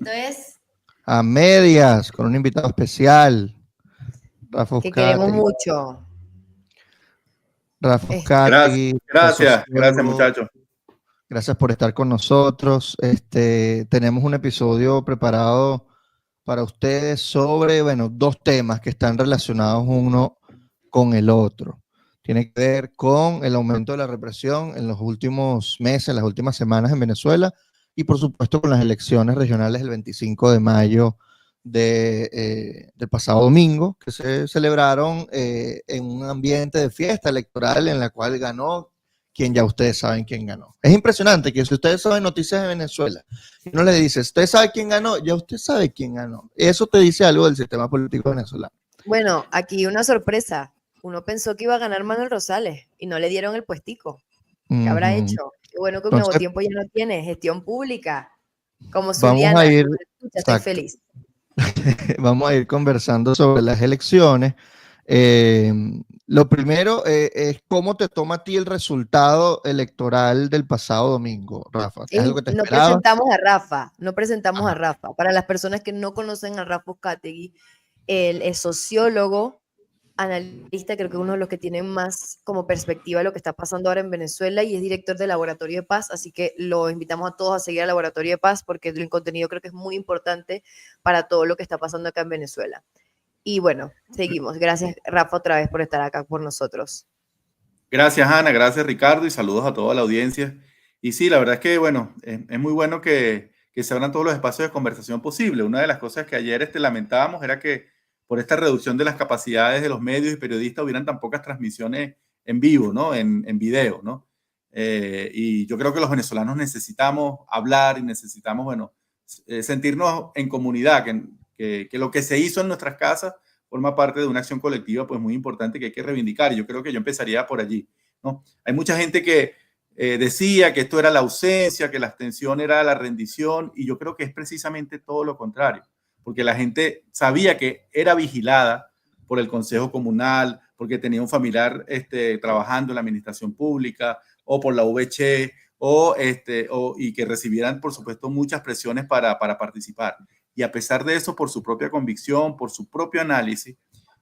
Esto es A Medias, con un invitado especial, Rafa que queremos Uzcategui. mucho. Rafa Uzcategui, Gracias sociólogo. muchachos. Gracias por estar con nosotros. Tenemos un episodio preparado para ustedes sobre, dos temas que están relacionados uno con el otro. Tiene que ver con el aumento de la represión en los últimos meses, en las últimas semanas en Venezuela, y por supuesto con las elecciones regionales del 25 de mayo del pasado domingo, que se celebraron en un ambiente de fiesta electoral en la cual ganó quien ya ustedes saben quién ganó. Es impresionante que si ustedes saben noticias de Venezuela, y uno le dice, ¿usted sabe quién ganó? Ya usted sabe quién ganó. Eso te dice algo del sistema político venezolano. Bueno, aquí una sorpresa. Uno pensó que iba a ganar Manuel Rosales y no le dieron el puestico. ¿Qué habrá hecho? Qué bueno que un Nuevo Tiempo ya no tiene gestión pública. Como Zuliana. Vamos a ir, estoy feliz. Vamos a ir conversando sobre las elecciones. Lo primero es cómo te toma a ti el resultado electoral del pasado domingo, Rafa. ¿Es algo que te esperabas? No presentamos a Rafa. Para las personas que no conocen a Rafa Uzcategui, él es sociólogo, analista, creo que uno de los que tiene más como perspectiva de lo que está pasando ahora en Venezuela, y es director del Laboratorio de Paz, así que lo invitamos a todos a seguir al Laboratorio de Paz porque el contenido creo que es muy importante para todo lo que está pasando acá en Venezuela. Y bueno, seguimos. Gracias, Rafa, otra vez por estar acá por nosotros. Gracias, Ana. Gracias, Ricardo. Y saludos a toda la audiencia. Y sí, la verdad es que, es muy bueno que se abran todos los espacios de conversación posible. Una de las cosas que ayer lamentábamos era que por esta reducción de las capacidades de los medios y periodistas hubieran tan pocas transmisiones en vivo, ¿no? En video, ¿no? Y yo creo que los venezolanos necesitamos hablar y necesitamos, sentirnos en comunidad, que lo que se hizo en nuestras casas forma parte de una acción colectiva pues muy importante que hay que reivindicar. Y yo creo que yo empezaría por allí, ¿no? Hay mucha gente que decía que esto era la ausencia, que la abstención era la rendición, y yo creo que es precisamente todo lo contrario, porque la gente sabía que era vigilada por el Consejo Comunal, porque tenía un familiar trabajando en la administración pública, o por la VC, y que recibieran, por supuesto, muchas presiones para participar. Y a pesar de eso, por su propia convicción, por su propio análisis,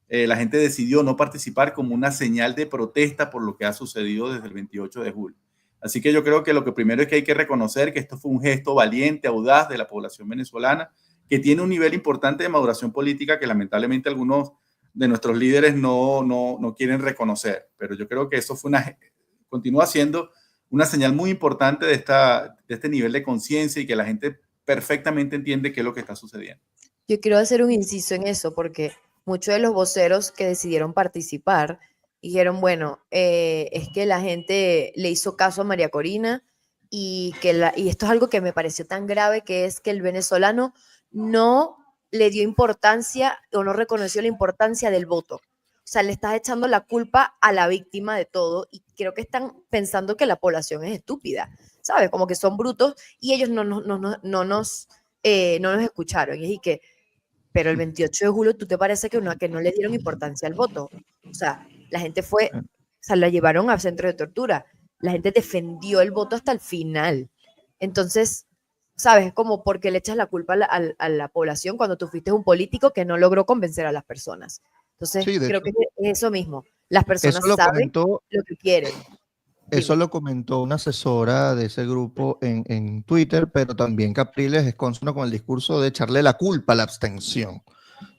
la gente decidió no participar como una señal de protesta por lo que ha sucedido desde el 28 de julio. Así que yo creo que lo que primero es que hay que reconocer que esto fue un gesto valiente, audaz de la población venezolana, que tiene un nivel importante de maduración política que lamentablemente algunos de nuestros líderes no quieren reconocer. Pero yo creo que eso continúa siendo una señal muy importante de este nivel de conciencia y que la gente perfectamente entiende qué es lo que está sucediendo. Yo quiero hacer un inciso en eso porque muchos de los voceros que decidieron participar dijeron, bueno, es que la gente le hizo caso a María Corina y esto es algo que me pareció tan grave, que es que el venezolano no le dio importancia o no reconoció la importancia del voto. O sea, le estás echando la culpa a la víctima de todo y creo que están pensando que la población es estúpida, ¿sabes? Como que son brutos y ellos no nos escucharon. Y que, pero el 28 de julio, ¿tú te parece que no le dieron importancia al voto? O sea, la gente la llevaron al centro de tortura. La gente defendió el voto hasta el final. Entonces, ¿sabes? Como porque le echas la culpa a la población cuando tú fuiste un político que no logró convencer a las personas. Entonces, sí, creo que es eso mismo. Las personas saben lo que quieren. Eso lo comentó una asesora de ese grupo en Twitter, pero también Capriles es consono con el discurso de echarle la culpa a la abstención.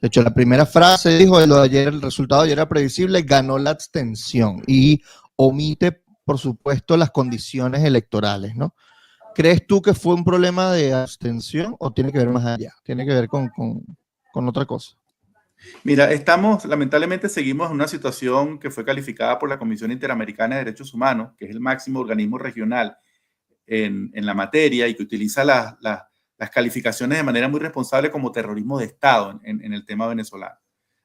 De hecho, la primera frase dijo de lo de ayer, el resultado de ayer era previsible, ganó la abstención, y omite, por supuesto, las condiciones electorales, ¿no? ¿Crees tú que fue un problema de abstención o tiene que ver más allá? ¿Tiene que ver con otra cosa? Mira, lamentablemente seguimos en una situación que fue calificada por la Comisión Interamericana de Derechos Humanos, que es el máximo organismo regional en la materia y que utiliza las calificaciones de manera muy responsable como terrorismo de Estado en el tema venezolano.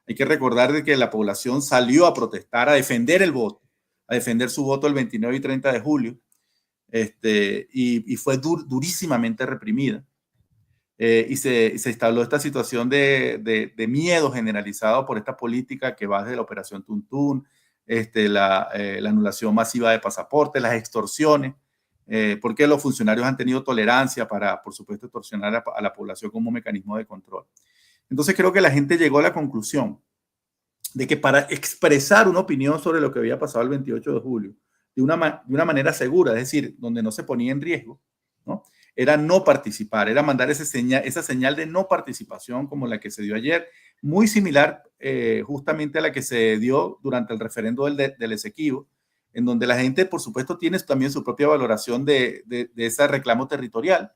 Hay que recordar de que la población salió a protestar, a defender el voto, a defender su voto el 29 y 30 de julio, y fue durísimamente reprimida. Y se instaló esta situación de miedo generalizado por esta política que va desde la Operación Tuntún, la anulación masiva de pasaportes, las extorsiones. porque los funcionarios han tenido tolerancia para, por supuesto, extorsionar a la población como un mecanismo de control. Entonces creo que la gente llegó a la conclusión de que para expresar una opinión sobre lo que había pasado el 28 de julio de una manera segura, es decir, donde no se ponía en riesgo, ¿no? Era no participar, era mandar esa señal de no participación como la que se dio ayer, muy similar justamente a la que se dio durante el referendo del Esequibo, en donde la gente, por supuesto, tiene también su propia valoración de ese reclamo territorial,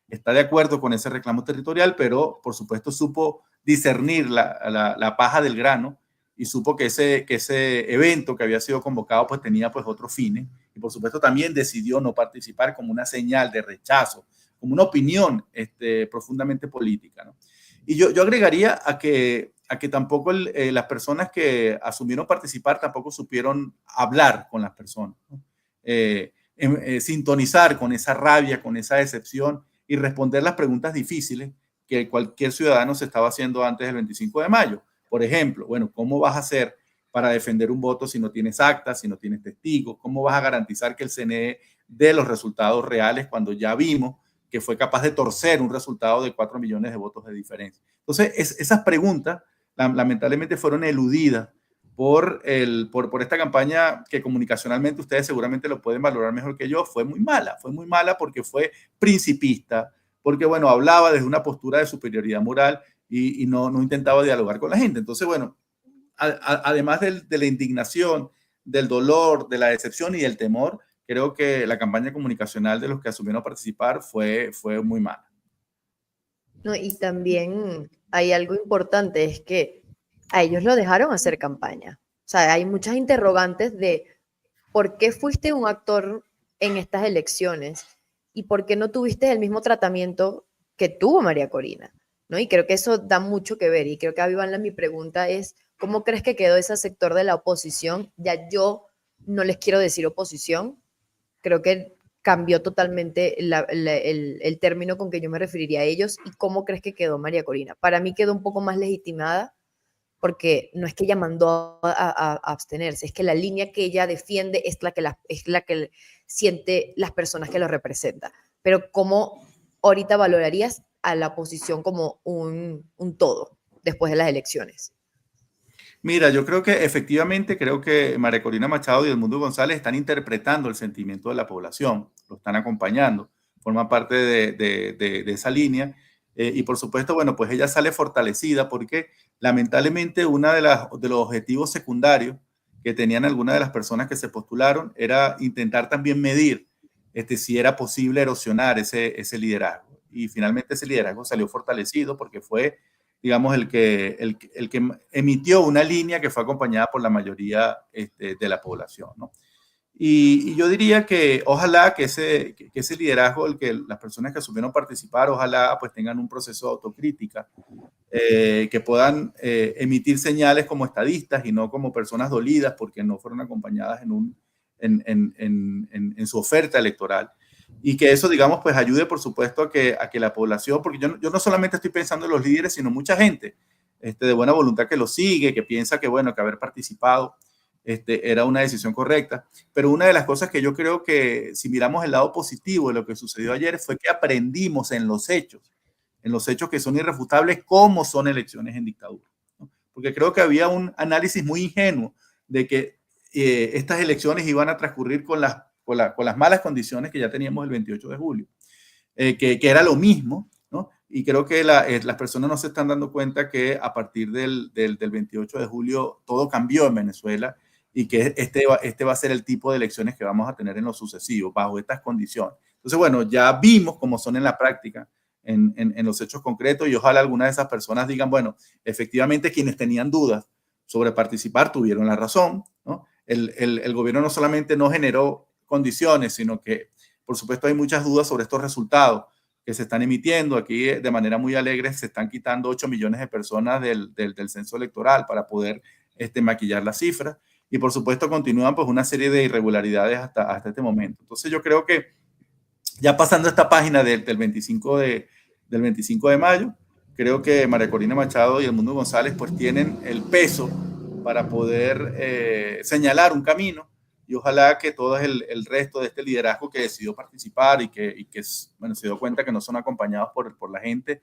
está de acuerdo con ese reclamo territorial, pero por supuesto supo discernir la paja del grano y supo que ese evento que había sido convocado pues tenía pues otros fines y por supuesto también decidió no participar como una señal de rechazo, como una opinión profundamente política, ¿no? Y yo agregaría a que tampoco las personas que asumieron participar tampoco supieron hablar con las personas, ¿no? Sintonizar con esa rabia, con esa decepción y responder las preguntas difíciles que cualquier ciudadano se estaba haciendo antes del 25 de mayo. Por ejemplo, bueno, ¿cómo vas a hacer para defender un voto si no tienes actas, si no tienes testigos? ¿Cómo vas a garantizar que el CNE dé los resultados reales cuando ya vimos que fue capaz de torcer un resultado de 4 millones de votos de diferencia? Entonces, esas preguntas lamentablemente fueron eludidas por esta campaña que comunicacionalmente ustedes seguramente lo pueden valorar mejor que yo. Fue muy mala porque fue principista, porque, bueno, hablaba desde una postura de superioridad moral y no intentaba dialogar con la gente. Entonces, bueno, además de la indignación, del dolor, de la decepción y del temor, creo que la campaña comunicacional de los que asumieron participar fue muy mala. No, y también hay algo importante, es que a ellos lo dejaron hacer campaña. O sea, hay muchas interrogantes de por qué fuiste un actor en estas elecciones y por qué no tuviste el mismo tratamiento que tuvo María Corina, ¿no? Y creo que eso da mucho que ver. Y creo que, Avivanla, mi pregunta es, ¿cómo crees que quedó ese sector de la oposición? Ya yo no les quiero decir oposición, creo que cambió totalmente el término con que yo me referiría a ellos. ¿Y cómo crees que quedó María Corina? Para mí quedó un poco más legitimada porque no es que ella mandó a abstenerse, es que la línea que ella defiende es la que siente las personas que lo representan. Pero ¿cómo ahorita valorarías a la oposición como un todo después de las elecciones? Mira, yo creo que efectivamente, creo que María Corina Machado y Edmundo González están interpretando el sentimiento de la población, lo están acompañando, forma parte de esa línea. Y por supuesto, bueno, pues ella sale fortalecida porque lamentablemente uno de los objetivos secundarios que tenían algunas de las personas que se postularon era intentar también medir si era posible erosionar ese liderazgo. Y finalmente ese liderazgo salió fortalecido porque fue, digamos, el que emitió una línea que fue acompañada por la mayoría de la población, ¿no? Y yo diría que ojalá que ese liderazgo, las personas que asumieron participar, ojalá pues tengan un proceso de autocrítica, que puedan emitir señales como estadistas y no como personas dolidas porque no fueron acompañadas en su oferta electoral. Y que eso, digamos, pues ayude, por supuesto, a que la población, porque yo no solamente estoy pensando en los líderes, sino mucha gente de buena voluntad que lo sigue, que piensa que, bueno, que haber participado era una decisión correcta. Pero una de las cosas que yo creo que, si miramos el lado positivo de lo que sucedió ayer, fue que aprendimos en los hechos que son irrefutables, cómo son elecciones en dictadura, ¿no? Porque creo que había un análisis muy ingenuo de que estas elecciones iban a transcurrir con las malas condiciones que ya teníamos el 28 de julio, que era lo mismo, ¿no? Y creo que las personas no se están dando cuenta que a partir del 28 de julio todo cambió en Venezuela y que este va a ser el tipo de elecciones que vamos a tener en lo sucesivo, bajo estas condiciones. Entonces, bueno, ya vimos cómo son en la práctica, en los hechos concretos, y ojalá algunas de esas personas digan, bueno, efectivamente quienes tenían dudas sobre participar tuvieron la razón, ¿no? El gobierno no solamente no generó condiciones, sino que, por supuesto, hay muchas dudas sobre estos resultados que se están emitiendo. Aquí, de manera muy alegre, se están quitando 8 millones de personas del censo electoral para poder maquillar las cifras. Y, por supuesto, continúan pues una serie de irregularidades hasta este momento. Entonces, yo creo que ya pasando esta página del 25 de mayo, creo que María Corina Machado y Edmundo González pues tienen el peso para poder señalar un camino y ojalá que todo el resto de este liderazgo que decidió participar y que bueno, se dio cuenta que no son acompañados por la gente,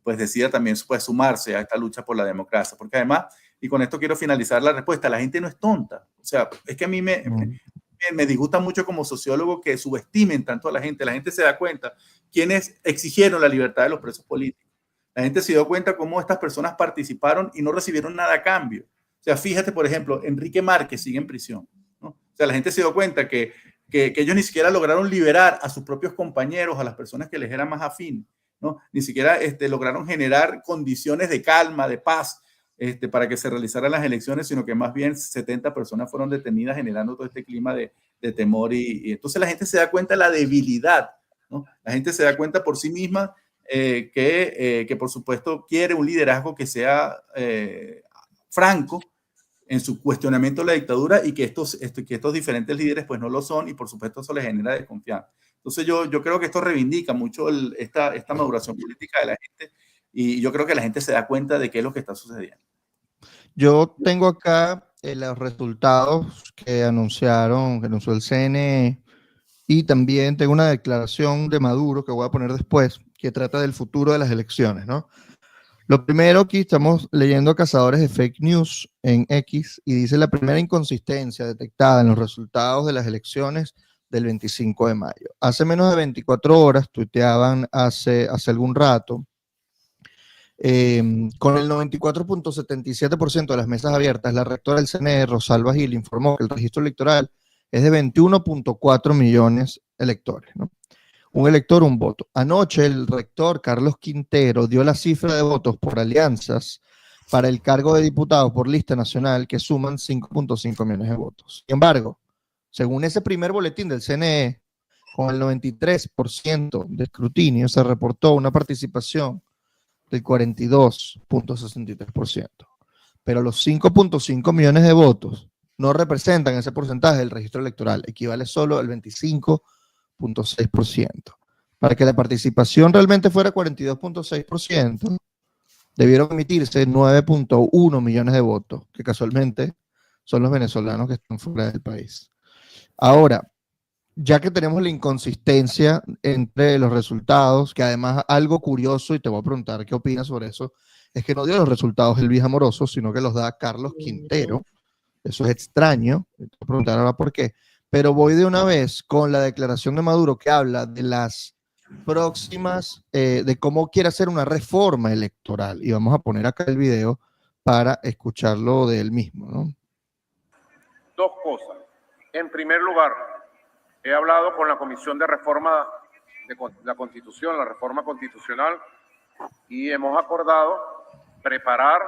pues decida también pues, sumarse a esta lucha por la democracia. Porque además, y con esto quiero finalizar la respuesta, la gente no es tonta. O sea, es que a mí me disgusta mucho como sociólogo que subestimen tanto a la gente. La gente se da cuenta quienes exigieron la libertad de los presos políticos. La gente se dio cuenta cómo estas personas participaron y no recibieron nada a cambio. O sea, fíjate, por ejemplo, Enrique Márquez sigue en prisión, ¿no? O sea, la gente se dio cuenta que ellos ni siquiera lograron liberar a sus propios compañeros, a las personas que les eran más afín, ¿no? Ni siquiera lograron generar condiciones de calma, de paz, para que se realizaran las elecciones, sino que más bien 70 personas fueron detenidas generando todo este clima de temor y entonces la gente se da cuenta de la debilidad, ¿no? La gente se da cuenta por sí misma que por supuesto quiere un liderazgo que sea franco en su cuestionamiento de la dictadura y que estos diferentes líderes pues no lo son y por supuesto eso les genera desconfianza. Entonces yo creo que esto reivindica mucho esta maduración política de la gente y yo creo que la gente se da cuenta de qué es lo que está sucediendo. Yo tengo acá los resultados que anunció el CNE y también tengo una declaración de Maduro que voy a poner después que trata del futuro de las elecciones, ¿no? Lo primero, aquí estamos leyendo Cazadores de Fake News en X y dice la primera inconsistencia detectada en los resultados de las elecciones del 25 de mayo. Hace menos de 24 horas, tuiteaban hace algún rato, con el 94.77% de las mesas abiertas, la rectora del CNE, Rosalba Gil, informó que el registro electoral es de 21.4 millones de electores, ¿no? Un elector, un voto. Anoche el rector Carlos Quintero dio la cifra de votos por alianzas para el cargo de diputado por lista nacional que suman 5.5 millones de votos. Sin embargo, según ese primer boletín del CNE, con el 93% de escrutinio se reportó una participación del 42.63%. Pero los 5.5 millones de votos no representan ese porcentaje del registro electoral, equivale solo al 25.6%. Para que la participación realmente fuera 42.6%, debieron emitirse 9.1 millones de votos, que casualmente son los venezolanos que están fuera del país. Ahora, ya que tenemos la inconsistencia entre los resultados, que además algo curioso, y te voy a preguntar qué opinas sobre eso, es que no dio los resultados Elvis Amoroso, sino que los da Carlos Quintero. Eso es extraño, te voy a preguntar ahora por qué. Pero voy de una vez con la declaración de Maduro que habla de las próximas, de cómo quiere hacer una reforma electoral. Y vamos a poner acá el video para escucharlo de él mismo, ¿no? Dos cosas. En primer lugar, he hablado con la Comisión de Reforma de la Constitución, la reforma constitucional, y hemos acordado preparar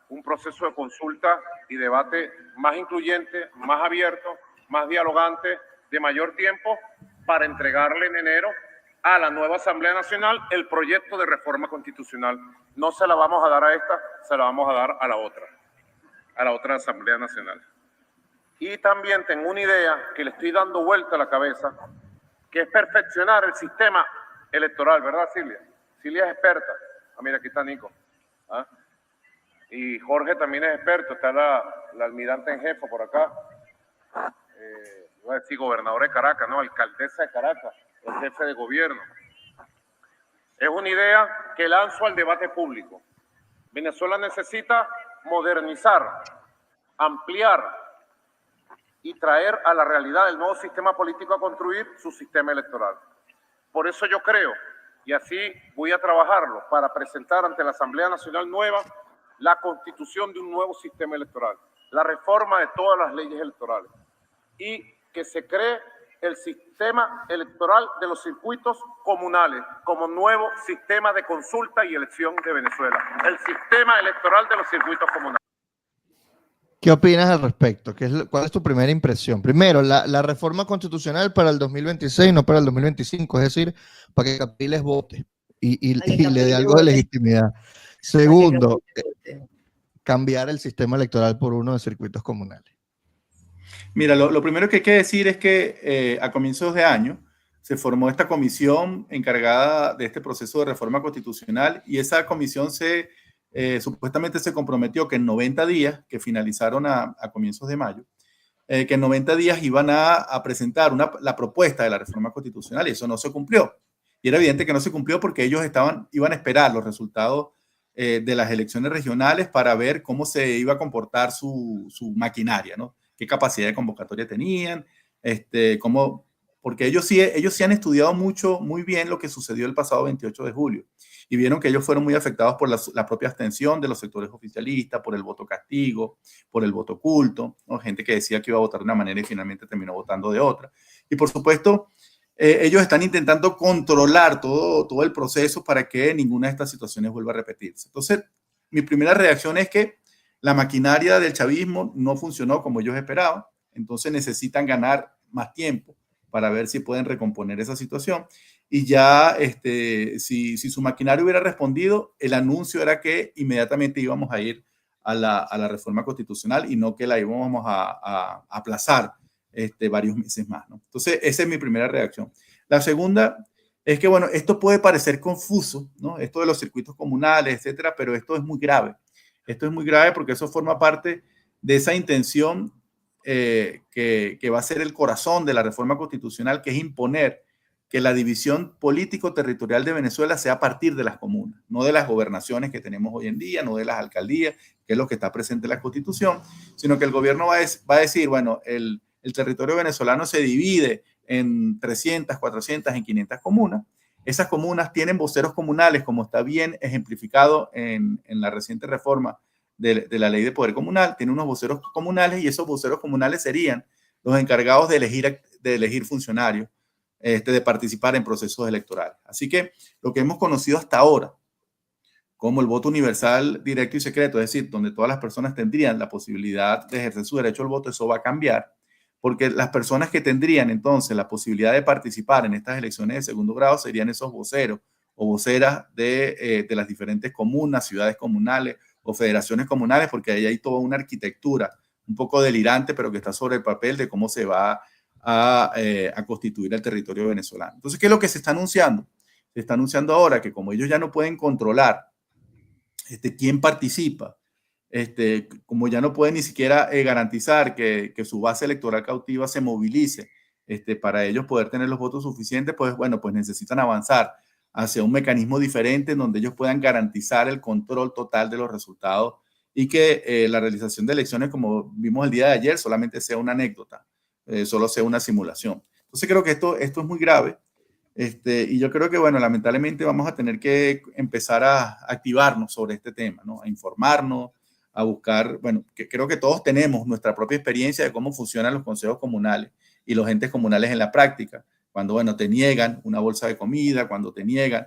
un proceso de consulta y debate más incluyente, más abierto, más dialogante, de mayor tiempo, para entregarle en enero a la nueva Asamblea Nacional el proyecto de reforma constitucional. No se la vamos a dar a esta, se la vamos a dar a la otra Asamblea Nacional. Y también tengo una idea que le estoy dando vuelta a la cabeza, que es perfeccionar el sistema electoral, ¿verdad, Silvia? Silvia es experta. Ah, mira, aquí está Nico. ¿Ah? Y Jorge también es experto, está la almirante en jefe por acá. Iba a decir gobernadora de Caracas, no, alcaldesa de Caracas, el jefe de gobierno. Es una idea que lanzo al debate público. Venezuela necesita modernizar, ampliar y traer a la realidad del nuevo sistema político a construir su sistema electoral. Por eso yo creo, y así voy a trabajarlo, para presentar ante la Asamblea Nacional nueva la constitución de un nuevo sistema electoral, la reforma de todas las leyes electorales y que se cree el sistema electoral de los circuitos comunales como nuevo sistema de consulta y elección de Venezuela, el sistema electoral de los circuitos comunales. ¿Qué opinas al respecto? ¿Cuál es tu primera impresión? Primero, la reforma constitucional para el 2026, no para el 2025, es decir, para que Capriles vote y le dé algo de legitimidad. Segundo, cambiar el sistema electoral por uno de circuitos comunales. Mira, lo primero que hay que decir es que a comienzos de año se formó esta comisión encargada de este proceso de reforma constitucional y esa comisión supuestamente se comprometió que en 90 días, que finalizaron a comienzos de mayo, que en 90 días iban a presentar la propuesta de la reforma constitucional y eso no se cumplió. Y era evidente que no se cumplió porque ellos iban a esperar los resultados de las elecciones regionales para ver cómo se iba a comportar su maquinaria, ¿no? Qué capacidad de convocatoria tenían, porque ellos sí han estudiado muy bien lo que sucedió el pasado 28 de julio y vieron que ellos fueron muy afectados por la propia abstención de los sectores oficialistas, por el voto castigo, por el voto oculto, ¿no? Gente que decía que iba a votar de una manera y finalmente terminó votando de otra. Y por supuesto, ellos están intentando controlar todo el proceso para que ninguna de estas situaciones vuelva a repetirse. Entonces, mi primera reacción es que la maquinaria del chavismo no funcionó como ellos esperaban, entonces necesitan ganar más tiempo para ver si pueden recomponer esa situación. Y ya, si su maquinaria hubiera respondido, el anuncio era que inmediatamente íbamos a ir a la reforma constitucional y no que la íbamos a aplazar varios meses más, ¿no? Entonces, esa es mi primera reacción. La segunda es que, bueno, esto puede parecer confuso, ¿no? Esto de los circuitos comunales, etcétera, pero esto es muy grave. Esto es muy grave porque eso forma parte de esa intención que va a ser el corazón de la reforma constitucional, que es imponer que la división político-territorial de Venezuela sea a partir de las comunas, no de las gobernaciones que tenemos hoy en día, no de las alcaldías, que es lo que está presente en la Constitución, sino que el gobierno va a decir, bueno, el territorio venezolano se divide en 300, 400, en 500 comunas. Esas comunas tienen voceros comunales, como está bien ejemplificado en la reciente reforma de la ley de poder comunal. Tiene unos voceros comunales y esos voceros comunales serían los encargados de elegir funcionarios, de participar en procesos electorales. Así que lo que hemos conocido hasta ahora como el voto universal, directo y secreto, es decir, donde todas las personas tendrían la posibilidad de ejercer su derecho al voto, eso va a cambiar, porque las personas que tendrían entonces la posibilidad de participar en estas elecciones de segundo grado serían esos voceros o voceras de las diferentes comunas, ciudades comunales o federaciones comunales, porque ahí hay toda una arquitectura un poco delirante, pero que está sobre el papel de cómo se va a constituir el territorio venezolano. Entonces, ¿qué es lo que se está anunciando? Se está anunciando ahora que como ellos ya no pueden controlar quién participa, como ya no pueden ni siquiera garantizar que su base electoral cautiva se movilice para ellos poder tener los votos suficientes, pues bueno, pues necesitan avanzar hacia un mecanismo diferente en donde ellos puedan garantizar el control total de los resultados y que la realización de elecciones, como vimos el día de ayer, solamente sea una anécdota, solo sea una simulación. Entonces creo que esto es muy grave. Y yo creo que, bueno, lamentablemente vamos a tener que empezar a activarnos sobre este tema, ¿no? A informarnos, a buscar, bueno, que creo que todos tenemos nuestra propia experiencia de cómo funcionan los consejos comunales y los entes comunales en la práctica. Cuando, bueno, te niegan una bolsa de comida, cuando te niegan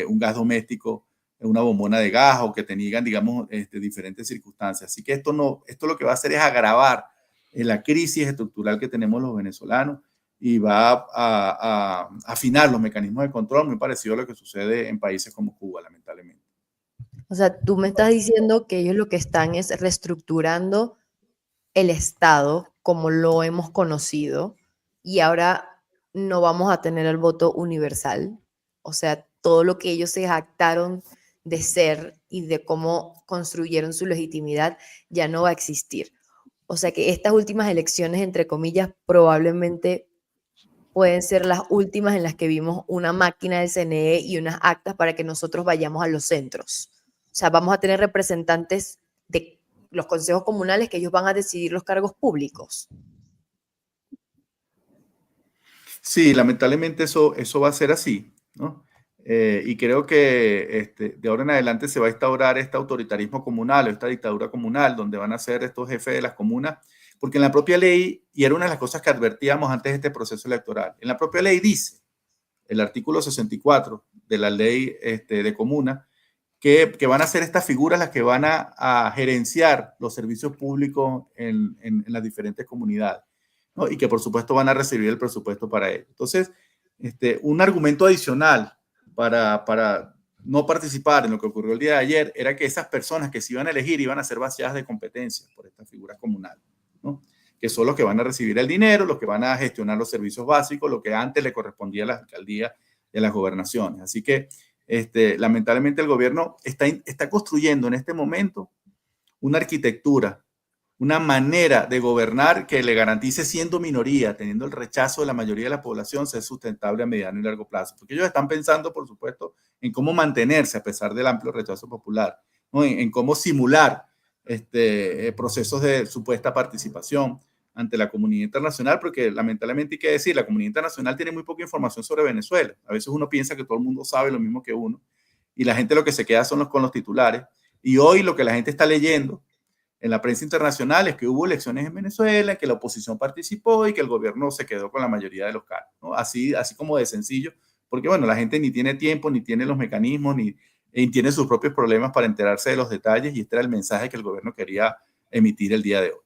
un gas doméstico, una bombona de gas, o que te niegan, digamos, diferentes circunstancias. Así que esto lo que va a hacer es agravar la crisis estructural que tenemos los venezolanos y va a afinar los mecanismos de control, muy parecido a lo que sucede en países como Cuba, lamentablemente. O sea, tú me estás diciendo que ellos lo que están es reestructurando el Estado como lo hemos conocido y ahora no vamos a tener el voto universal. O sea, todo lo que ellos se jactaron de ser y de cómo construyeron su legitimidad ya no va a existir. O sea que estas últimas elecciones, entre comillas, probablemente pueden ser las últimas en las que vimos una máquina del CNE y unas actas para que nosotros vayamos a los centros. O sea, vamos a tener representantes de los consejos comunales que ellos van a decidir los cargos públicos. Sí, lamentablemente eso va a ser así, ¿no? Y creo que de ahora en adelante se va a instaurar este autoritarismo comunal o esta dictadura comunal, donde van a ser estos jefes de las comunas, porque en la propia ley, y era una de las cosas que advertíamos antes de este proceso electoral, en la propia ley dice, el artículo 64 de la ley de comuna, que van a ser estas figuras las que van a gerenciar los servicios públicos en las diferentes comunidades, ¿no? Y que por supuesto van a recibir el presupuesto para ello. Entonces, un argumento adicional para no participar en lo que ocurrió el día de ayer era que esas personas que se iban a elegir iban a ser vaciadas de competencias por estas figuras comunales, ¿no? Que son los que van a recibir el dinero, los que van a gestionar los servicios básicos, lo que antes le correspondía a las alcaldías y a las gobernaciones. Así que lamentablemente el gobierno está construyendo en este momento una arquitectura una manera de gobernar que le garantice, siendo minoría, teniendo el rechazo de la mayoría de la población, ser sustentable a mediano y largo plazo. Porque ellos están pensando, por supuesto, en cómo mantenerse a pesar del amplio rechazo popular, ¿no? En cómo simular procesos de supuesta participación ante la comunidad internacional, porque lamentablemente hay que decir, la comunidad internacional tiene muy poca información sobre Venezuela. A veces uno piensa que todo el mundo sabe lo mismo que uno, y la gente lo que se queda son con los titulares. Y hoy lo que la gente está leyendo en la prensa internacional es que hubo elecciones en Venezuela, que la oposición participó y que el gobierno se quedó con la mayoría de los cargos, ¿no? Así como de sencillo, porque bueno, la gente ni tiene tiempo, ni tiene los mecanismos, ni tiene sus propios problemas para enterarse de los detalles, y este era el mensaje que el gobierno quería emitir el día de hoy.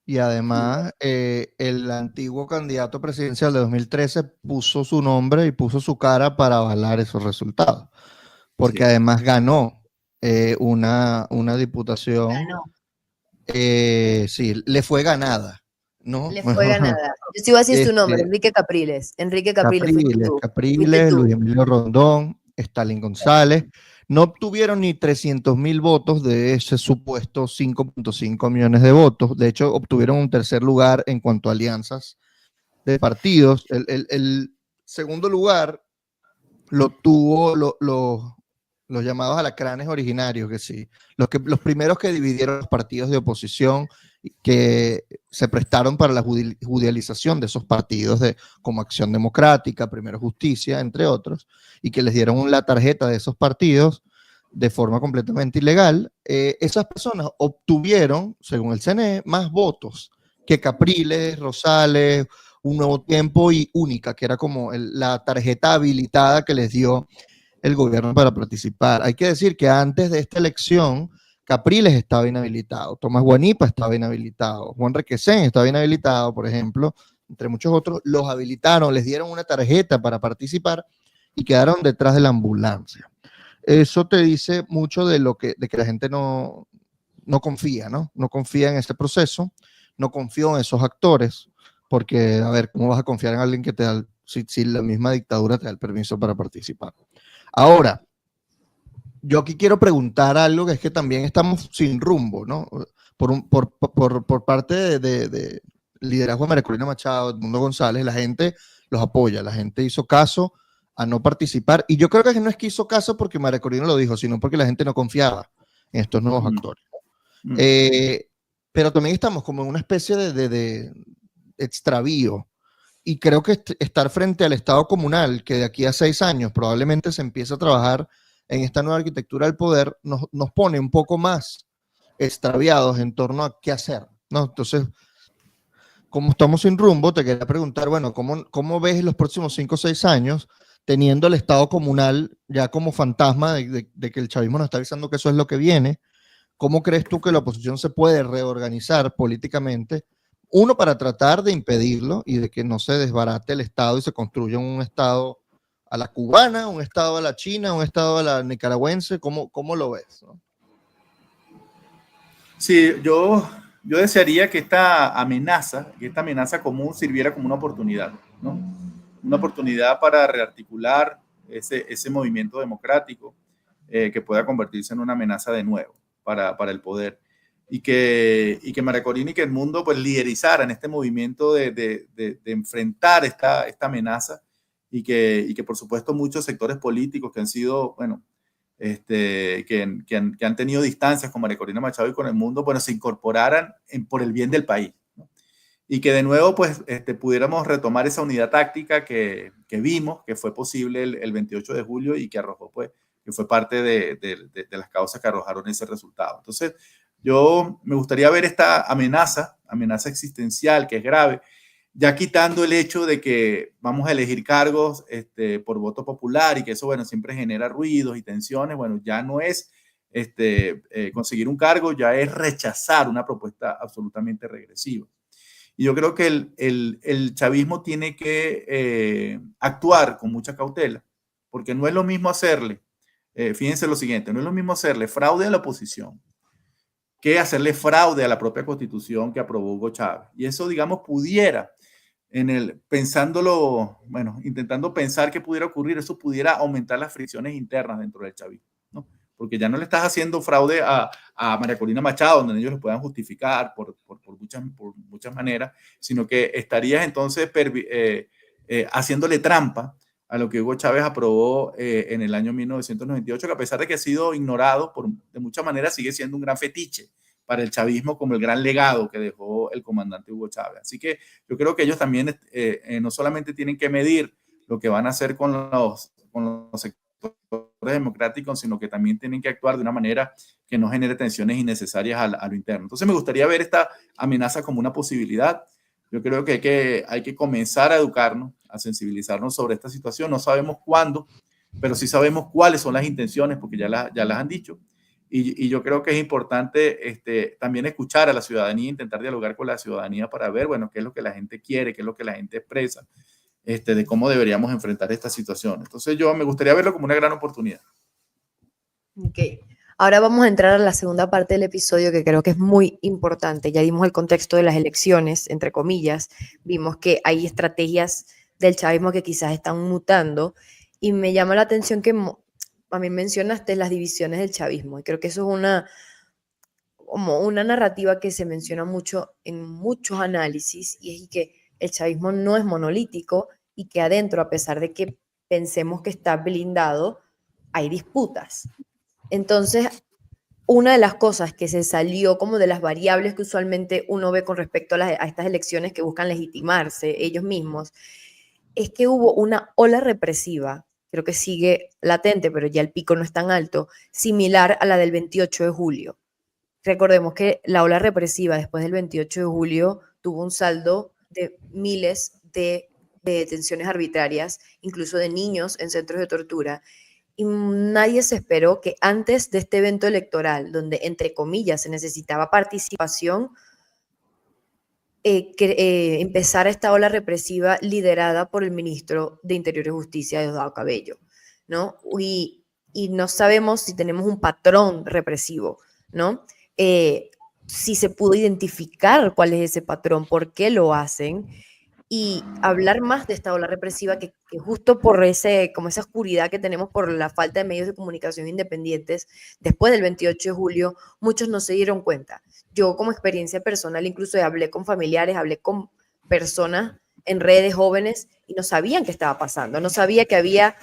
Y además, el antiguo candidato presidencial de 2013 puso su nombre y puso su cara para avalar esos resultados, porque además ganó una diputación. Ganó. Sí, le fue ganada, ¿no? Le fue ganada. Yo sigo así su nombre, Enrique Capriles. Enrique Capriles, Capriles, Luis Emilio Rondón, Stalin González. No obtuvieron ni 300.000 votos de ese supuesto 5.5 millones de votos. De hecho, obtuvieron un tercer lugar en cuanto a alianzas de partidos. El segundo lugar lo tuvo los llamados alacranes originarios, que sí, los primeros que dividieron los partidos de oposición, que se prestaron para la judicialización de esos partidos, como Acción Democrática, Primero Justicia, entre otros, y que les dieron la tarjeta de esos partidos de forma completamente ilegal. Esas personas obtuvieron, según el CNE, más votos que Capriles, Rosales, Un Nuevo Tiempo y Única, que era como la tarjeta habilitada que les dio el gobierno para participar. Hay que decir que antes de esta elección, Capriles estaba inhabilitado, Tomás Guanipa estaba inhabilitado, Juan Requesén estaba inhabilitado, por ejemplo, entre muchos otros. Los habilitaron, les dieron una tarjeta para participar y quedaron detrás de la ambulancia. Eso te dice mucho de que la gente no confía, ¿no? No confía en este proceso, no confía en esos actores, porque, a ver, ¿cómo vas a confiar en alguien que te da, si la misma dictadura te da el permiso para participar? Ahora, yo aquí quiero preguntar algo, que es que también estamos sin rumbo, ¿no? Por parte de liderazgo de María Corina Machado, Edmundo González, la gente los apoya, la gente hizo caso a no participar, y yo creo que no es que hizo caso porque María Corina lo dijo, sino porque la gente no confiaba en estos nuevos actores. Pero también estamos como en una especie de extravío, y creo que estar frente al Estado comunal, que de aquí a 6 años probablemente se empiece a trabajar en esta nueva arquitectura del poder, nos pone un poco más extraviados en torno a qué hacer, ¿no? Entonces, como estamos sin rumbo, te quería preguntar, bueno, ¿cómo ves los próximos 5 o 6 años teniendo el Estado comunal ya como fantasma de que el chavismo nos está avisando que eso es lo que viene? ¿Cómo crees tú que la oposición se puede reorganizar políticamente? Uno, para tratar de impedirlo y de que no se desbarate el Estado y se construya un Estado a la cubana, un Estado a la china, un Estado a la nicaragüense. ¿Cómo lo ves, ¿no? Sí, yo desearía que esta amenaza común sirviera como una oportunidad, ¿no? Una oportunidad para rearticular ese movimiento democrático que pueda convertirse en una amenaza de nuevo para el poder. Y que María Corina y que Edmundo pues liderizaran este movimiento de enfrentar esta amenaza, y que por supuesto muchos sectores políticos que han sido, bueno, que han tenido distancias con María Corina Machado y con Edmundo, bueno, se incorporaran por el bien del país, ¿no? Y que de nuevo pues pudiéramos retomar esa unidad táctica que vimos que fue posible el 28 de julio y que arrojó pues, que fue parte de las causas que arrojaron ese resultado. Entonces, yo me gustaría ver esta amenaza existencial, que es grave, ya quitando el hecho de que vamos a elegir cargos por voto popular, y que eso, bueno, siempre genera ruidos y tensiones. Bueno, ya no es conseguir un cargo, ya es rechazar una propuesta absolutamente regresiva. Y yo creo que el chavismo tiene que actuar con mucha cautela, porque no es lo mismo hacerle, fíjense lo siguiente, no es lo mismo hacerle fraude a la oposición que hacerle fraude a la propia Constitución que aprobó Hugo Chávez. Y eso, digamos, pudiera, intentando pensar qué pudiera ocurrir, eso pudiera aumentar las fricciones internas dentro del chavismo, ¿no? porque ya no le estás haciendo fraude a María Corina Machado, donde ellos lo puedan justificar por muchas maneras, sino que estarías entonces haciéndole trampa a lo que Hugo Chávez aprobó en el año 1998, que a pesar de que ha sido ignorado de muchas maneras, sigue siendo un gran fetiche para el chavismo, como el gran legado que dejó el comandante Hugo Chávez. Así que yo creo que ellos también no solamente tienen que medir lo que van a hacer con los sectores democráticos, sino que también tienen que actuar de una manera que no genere tensiones innecesarias a lo interno. Entonces me gustaría ver esta amenaza como una posibilidad. Yo creo que hay que comenzar a educarnos, a sensibilizarnos sobre esta situación. No sabemos cuándo, pero sí sabemos cuáles son las intenciones, porque ya las han dicho. Y yo creo que es importante también escuchar a la ciudadanía, intentar dialogar con la ciudadanía para ver, bueno, qué es lo que la gente quiere, qué es lo que la gente expresa, de cómo deberíamos enfrentar esta situación. Entonces yo me gustaría verlo como una gran oportunidad. Ok. Ahora vamos a entrar a la segunda parte del episodio, que creo que es muy importante. Ya dimos el contexto de las elecciones, entre comillas. Vimos que hay estrategias del chavismo que quizás están mutando. Y me llama la atención que a mí mencionaste las divisiones del chavismo. Y creo que eso es como una narrativa que se menciona mucho en muchos análisis. Y es que el chavismo no es monolítico y que adentro, a pesar de que pensemos que está blindado, hay disputas. Entonces, una de las cosas que se salió como de las variables que usualmente uno ve con respecto a estas elecciones que buscan legitimarse ellos mismos, es que hubo una ola represiva, creo que sigue latente, pero ya el pico no es tan alto, similar a la del 28 de julio. Recordemos que la ola represiva después del 28 de julio tuvo un saldo de miles de detenciones arbitrarias, incluso de niños en centros de tortura. Y nadie se esperó que antes de este evento electoral, donde entre comillas se necesitaba participación, empezara esta ola represiva liderada por el ministro de Interior y Justicia, Diosdado Cabello, ¿no? Y no sabemos si tenemos un patrón represivo, ¿no? Si se pudo identificar cuál es ese patrón, por qué lo hacen, y hablar más de esta ola represiva que justo por como esa oscuridad que tenemos por la falta de medios de comunicación independientes, después del 28 de julio, muchos no se dieron cuenta. Yo como experiencia personal incluso hablé con familiares, hablé con personas en redes jóvenes y no sabían qué estaba pasando, no sabía que había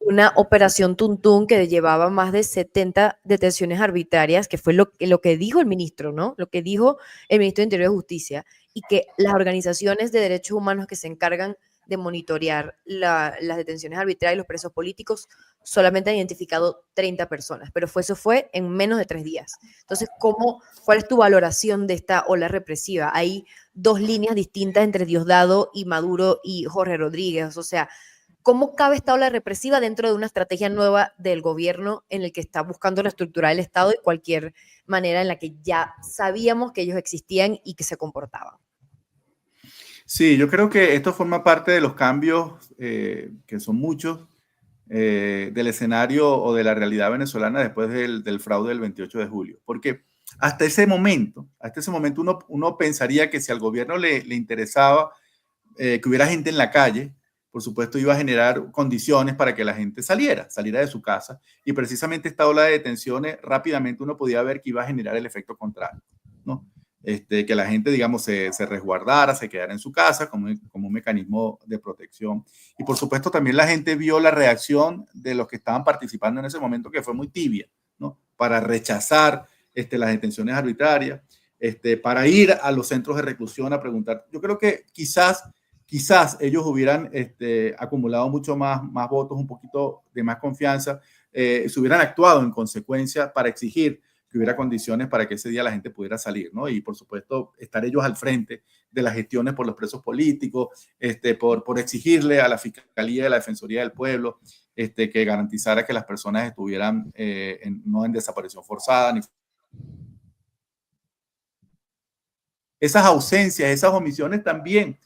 una operación Tuntún que llevaba más de 70 detenciones arbitrarias, que fue lo que dijo el ministro, ¿no? Lo que dijo el ministro de Interior y Justicia, y que las organizaciones de derechos humanos que se encargan de monitorear las detenciones arbitrarias y los presos políticos solamente han identificado 30 personas, pero eso fue en menos de 3 días. Entonces, ¿cuál es tu valoración de esta ola represiva? Hay dos líneas distintas entre Diosdado y Maduro y Jorge Rodríguez, o sea, ¿cómo cabe esta ola represiva dentro de una estrategia nueva del gobierno en el que está buscando reestructurar el Estado de cualquier manera en la que ya sabíamos que ellos existían y que se comportaban? Sí, yo creo que esto forma parte de los cambios, que son muchos, del escenario o de la realidad venezolana después del fraude del 28 de julio. Porque hasta ese momento uno pensaría que si al gobierno le interesaba que hubiera gente en la calle, por supuesto iba a generar condiciones para que la gente saliera de su casa, y precisamente esta ola de detenciones rápidamente uno podía ver que iba a generar el efecto contrario, ¿no? Que la gente, digamos, se resguardara, se quedara en su casa como un mecanismo de protección. Y por supuesto también la gente vio la reacción de los que estaban participando en ese momento, que fue muy tibia, ¿no? Para rechazar las detenciones arbitrarias, para ir a los centros de reclusión a preguntar. Yo creo que quizás ellos hubieran acumulado mucho más votos, un poquito de más confianza, se hubieran actuado en consecuencia para exigir que hubiera condiciones para que ese día la gente pudiera salir, ¿no? Y por supuesto estar ellos al frente de las gestiones por los presos políticos, por exigirle a la Fiscalía y a la Defensoría del Pueblo que garantizara que las personas estuvieran no en desaparición forzada ni esas ausencias, esas omisiones también,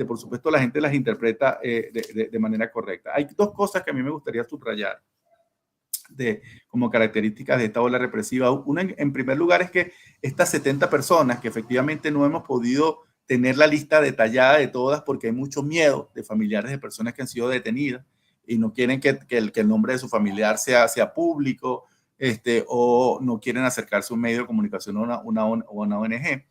por supuesto, la gente las interpreta de manera correcta. Hay dos cosas que a mí me gustaría subrayar como características de esta ola represiva. Una, en primer lugar, es que estas 70 personas, que efectivamente no hemos podido tener la lista detallada de todas porque hay mucho miedo de familiares de personas que han sido detenidas y no quieren que el nombre de su familiar sea público, o no quieren acercarse a un medio de comunicación o una ONG.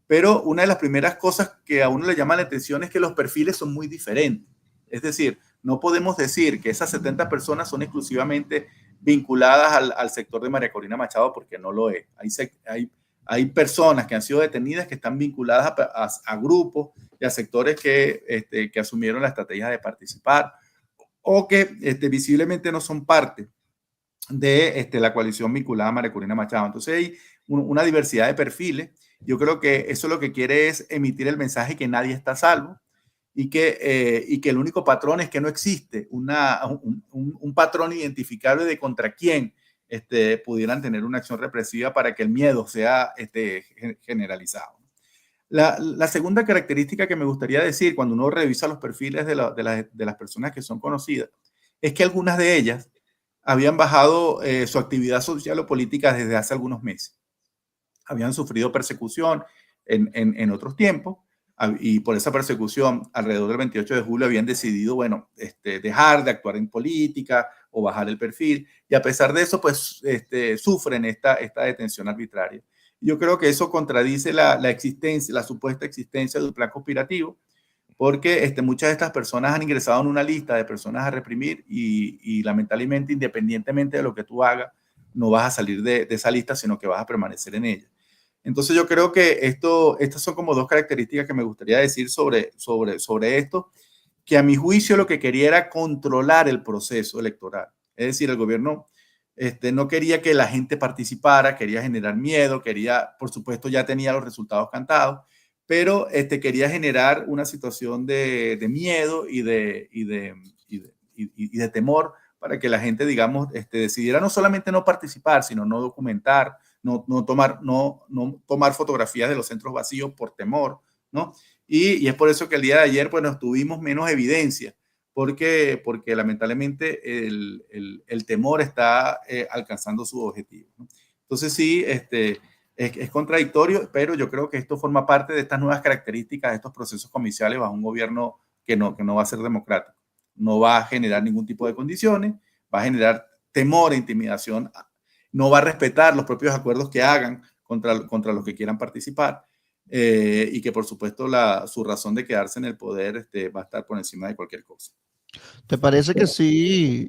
Pero una de las primeras cosas que a uno le llama la atención es que los perfiles son muy diferentes. Es decir, no podemos decir que esas 70 personas son exclusivamente vinculadas al sector de María Corina Machado, porque no lo es. Hay personas que han sido detenidas que están vinculadas a grupos y a sectores que asumieron la estrategia de participar o que visiblemente no son parte de la coalición vinculada a María Corina Machado. Entonces hay una diversidad de perfiles. Yo creo que eso lo que quiere es emitir el mensaje que nadie está a salvo y que el único patrón es que no existe un patrón identificable de contra quién pudieran tener una acción represiva para que el miedo sea generalizado. La segunda característica que me gustaría decir cuando uno revisa los perfiles de las personas que son conocidas es que algunas de ellas habían bajado su actividad social o política desde hace algunos meses. Habían sufrido persecución en otros tiempos y por esa persecución alrededor del 28 de julio habían decidido, bueno, dejar de actuar en política o bajar el perfil y a pesar de eso, pues sufren esta detención arbitraria. Yo creo que eso contradice la supuesta existencia de un plan conspirativo, porque muchas de estas personas han ingresado en una lista de personas a reprimir y lamentablemente, independientemente de lo que tú hagas, no vas a salir de esa lista, sino que vas a permanecer en ella. Entonces yo creo que estas son como dos características que me gustaría decir sobre esto, que a mi juicio lo que quería era controlar el proceso electoral. Es decir, el gobierno no quería que la gente participara, quería generar miedo, por supuesto ya tenía los resultados cantados, pero quería generar una situación de miedo y de temor para que la gente, digamos, decidiera no solamente no participar, sino no documentar, no tomar fotografías de los centros vacíos por temor, ¿no? Y es por eso que el día de ayer, pues, tuvimos menos evidencia, porque lamentablemente el temor está alcanzando su objetivo, ¿no? Entonces sí, es contradictorio, pero yo creo que esto forma parte de estas nuevas características de estos procesos comiciales bajo un gobierno que no va a ser democrático. No va a generar ningún tipo de condiciones, va a generar temor e intimidación, no va a respetar los propios acuerdos que hagan contra los que quieran participar y que por supuesto su razón de quedarse en el poder va a estar por encima de cualquier cosa. ¿Te parece que sí,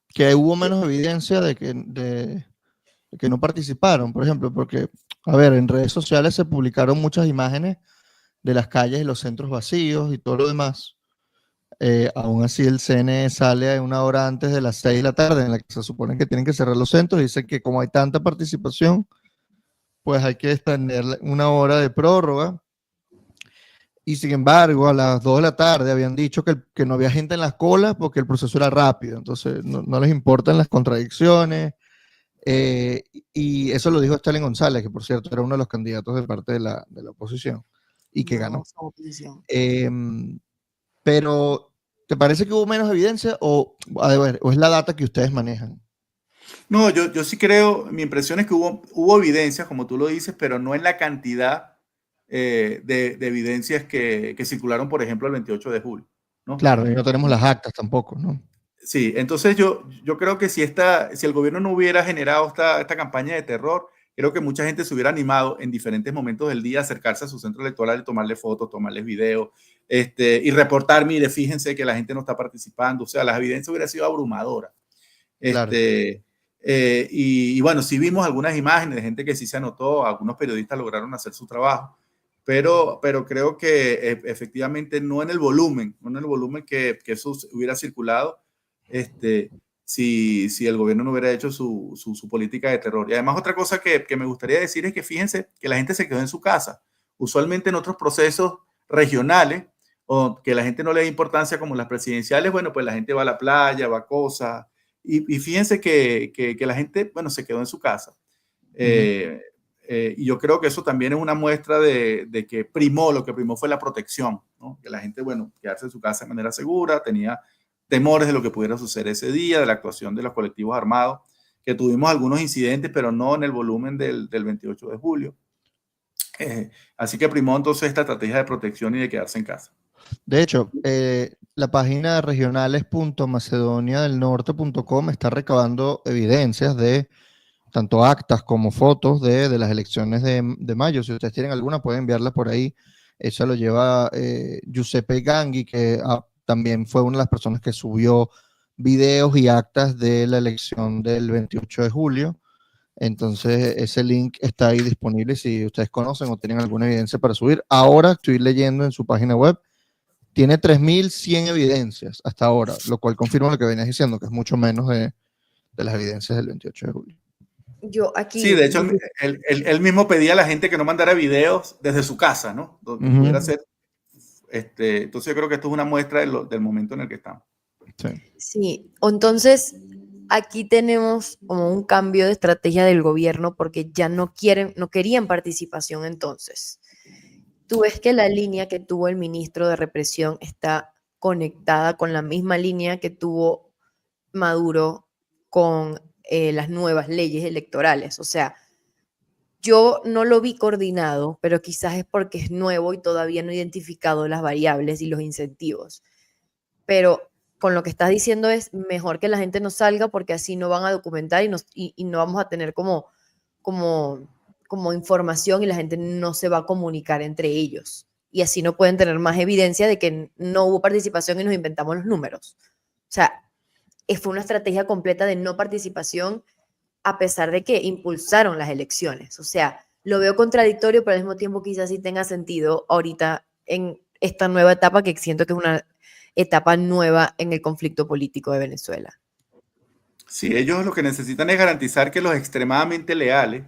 que hubo menos evidencia de que no participaron, por ejemplo? Porque, a ver, en redes sociales se publicaron muchas imágenes de las calles y los centros vacíos y todo lo demás. Aún así el CNE sale una hora antes de las 6 de la tarde en la que se supone que tienen que cerrar los centros y dice que como hay tanta participación, pues hay que extender una hora de prórroga. Y sin embargo, a las 2 de la tarde habían dicho que no había gente en las colas porque el proceso era rápido. Entonces no les importan las contradicciones. Y eso lo dijo Stalin González, que por cierto era uno de los candidatos de parte de la oposición y que ganó. Pero, ¿te parece que hubo menos evidencia o es la data que ustedes manejan? No, yo sí creo, mi impresión es que hubo evidencias, como tú lo dices, pero no en la cantidad de evidencias que circularon, por ejemplo, el 28 de julio, ¿no? Claro, y no tenemos las actas tampoco, ¿no? Sí, entonces yo creo que si el gobierno no hubiera generado esta campaña de terror, creo que mucha gente se hubiera animado en diferentes momentos del día a acercarse a su centro electoral y tomarle fotos, tomarles videos, y reportar, mire, fíjense que la gente no está participando. O sea, las evidencias hubieran sido abrumadoras. Claro. Y bueno, sí vimos algunas imágenes de gente que sí se anotó, algunos periodistas lograron hacer su trabajo, pero creo que efectivamente no en el volumen que eso hubiera circulado, si el gobierno no hubiera hecho su política de terror. Y además otra cosa que me gustaría decir es que fíjense que la gente se quedó en su casa. Usualmente en otros procesos regionales, o que la gente no le da importancia como las presidenciales, bueno, pues la gente va a la playa, va a cosas, y fíjense que la gente, bueno, se quedó en su casa. Y yo creo que eso también es una muestra de que lo que primó fue la protección, ¿no? Que la gente, bueno, quedarse en su casa de manera segura, tenía temores de lo que pudiera suceder ese día, de la actuación de los colectivos armados, que tuvimos algunos incidentes, pero no en el volumen del 28 de julio. Así que primó entonces esta estrategia de protección y de quedarse en casa. De hecho, la página regionales.macedoniadelnorte.com está recabando evidencias de tanto actas como fotos de las elecciones de mayo. Si ustedes tienen alguna, pueden enviarla por ahí. Esa lo lleva Giuseppe Ganghi, que también fue una de las personas que subió videos y actas de la elección del 28 de julio. Entonces, ese link está ahí disponible si ustedes conocen o tienen alguna evidencia para subir. Ahora estoy leyendo en su página web, tiene 3.100 evidencias hasta ahora, lo cual confirma lo que venías diciendo, que es mucho menos de las evidencias del 28 de julio. Yo aquí... Sí, de hecho, él mismo pedía a la gente que no mandara videos desde su casa, ¿no? Donde pudiera hacer. Entonces, yo creo que esto es una muestra del momento en el que estamos. Sí, entonces aquí tenemos como un cambio de estrategia del gobierno porque ya no querían participación entonces. Tú ves que la línea que tuvo el ministro de Represión está conectada con la misma línea que tuvo Maduro con las nuevas leyes electorales. O sea, yo no lo vi coordinado, pero quizás es porque es nuevo y todavía no he identificado las variables y los incentivos. Pero con lo que estás diciendo es mejor que la gente no salga porque así no van a documentar y no vamos a tener como información y la gente no se va a comunicar entre ellos. Y así no pueden tener más evidencia de que no hubo participación y nos inventamos los números. O sea, fue una estrategia completa de no participación a pesar de que impulsaron las elecciones. O sea, lo veo contradictorio, pero al mismo tiempo quizás sí tenga sentido ahorita en esta nueva etapa que siento que es una etapa nueva en el conflicto político de Venezuela. Sí, ellos lo que necesitan es garantizar que los extremadamente leales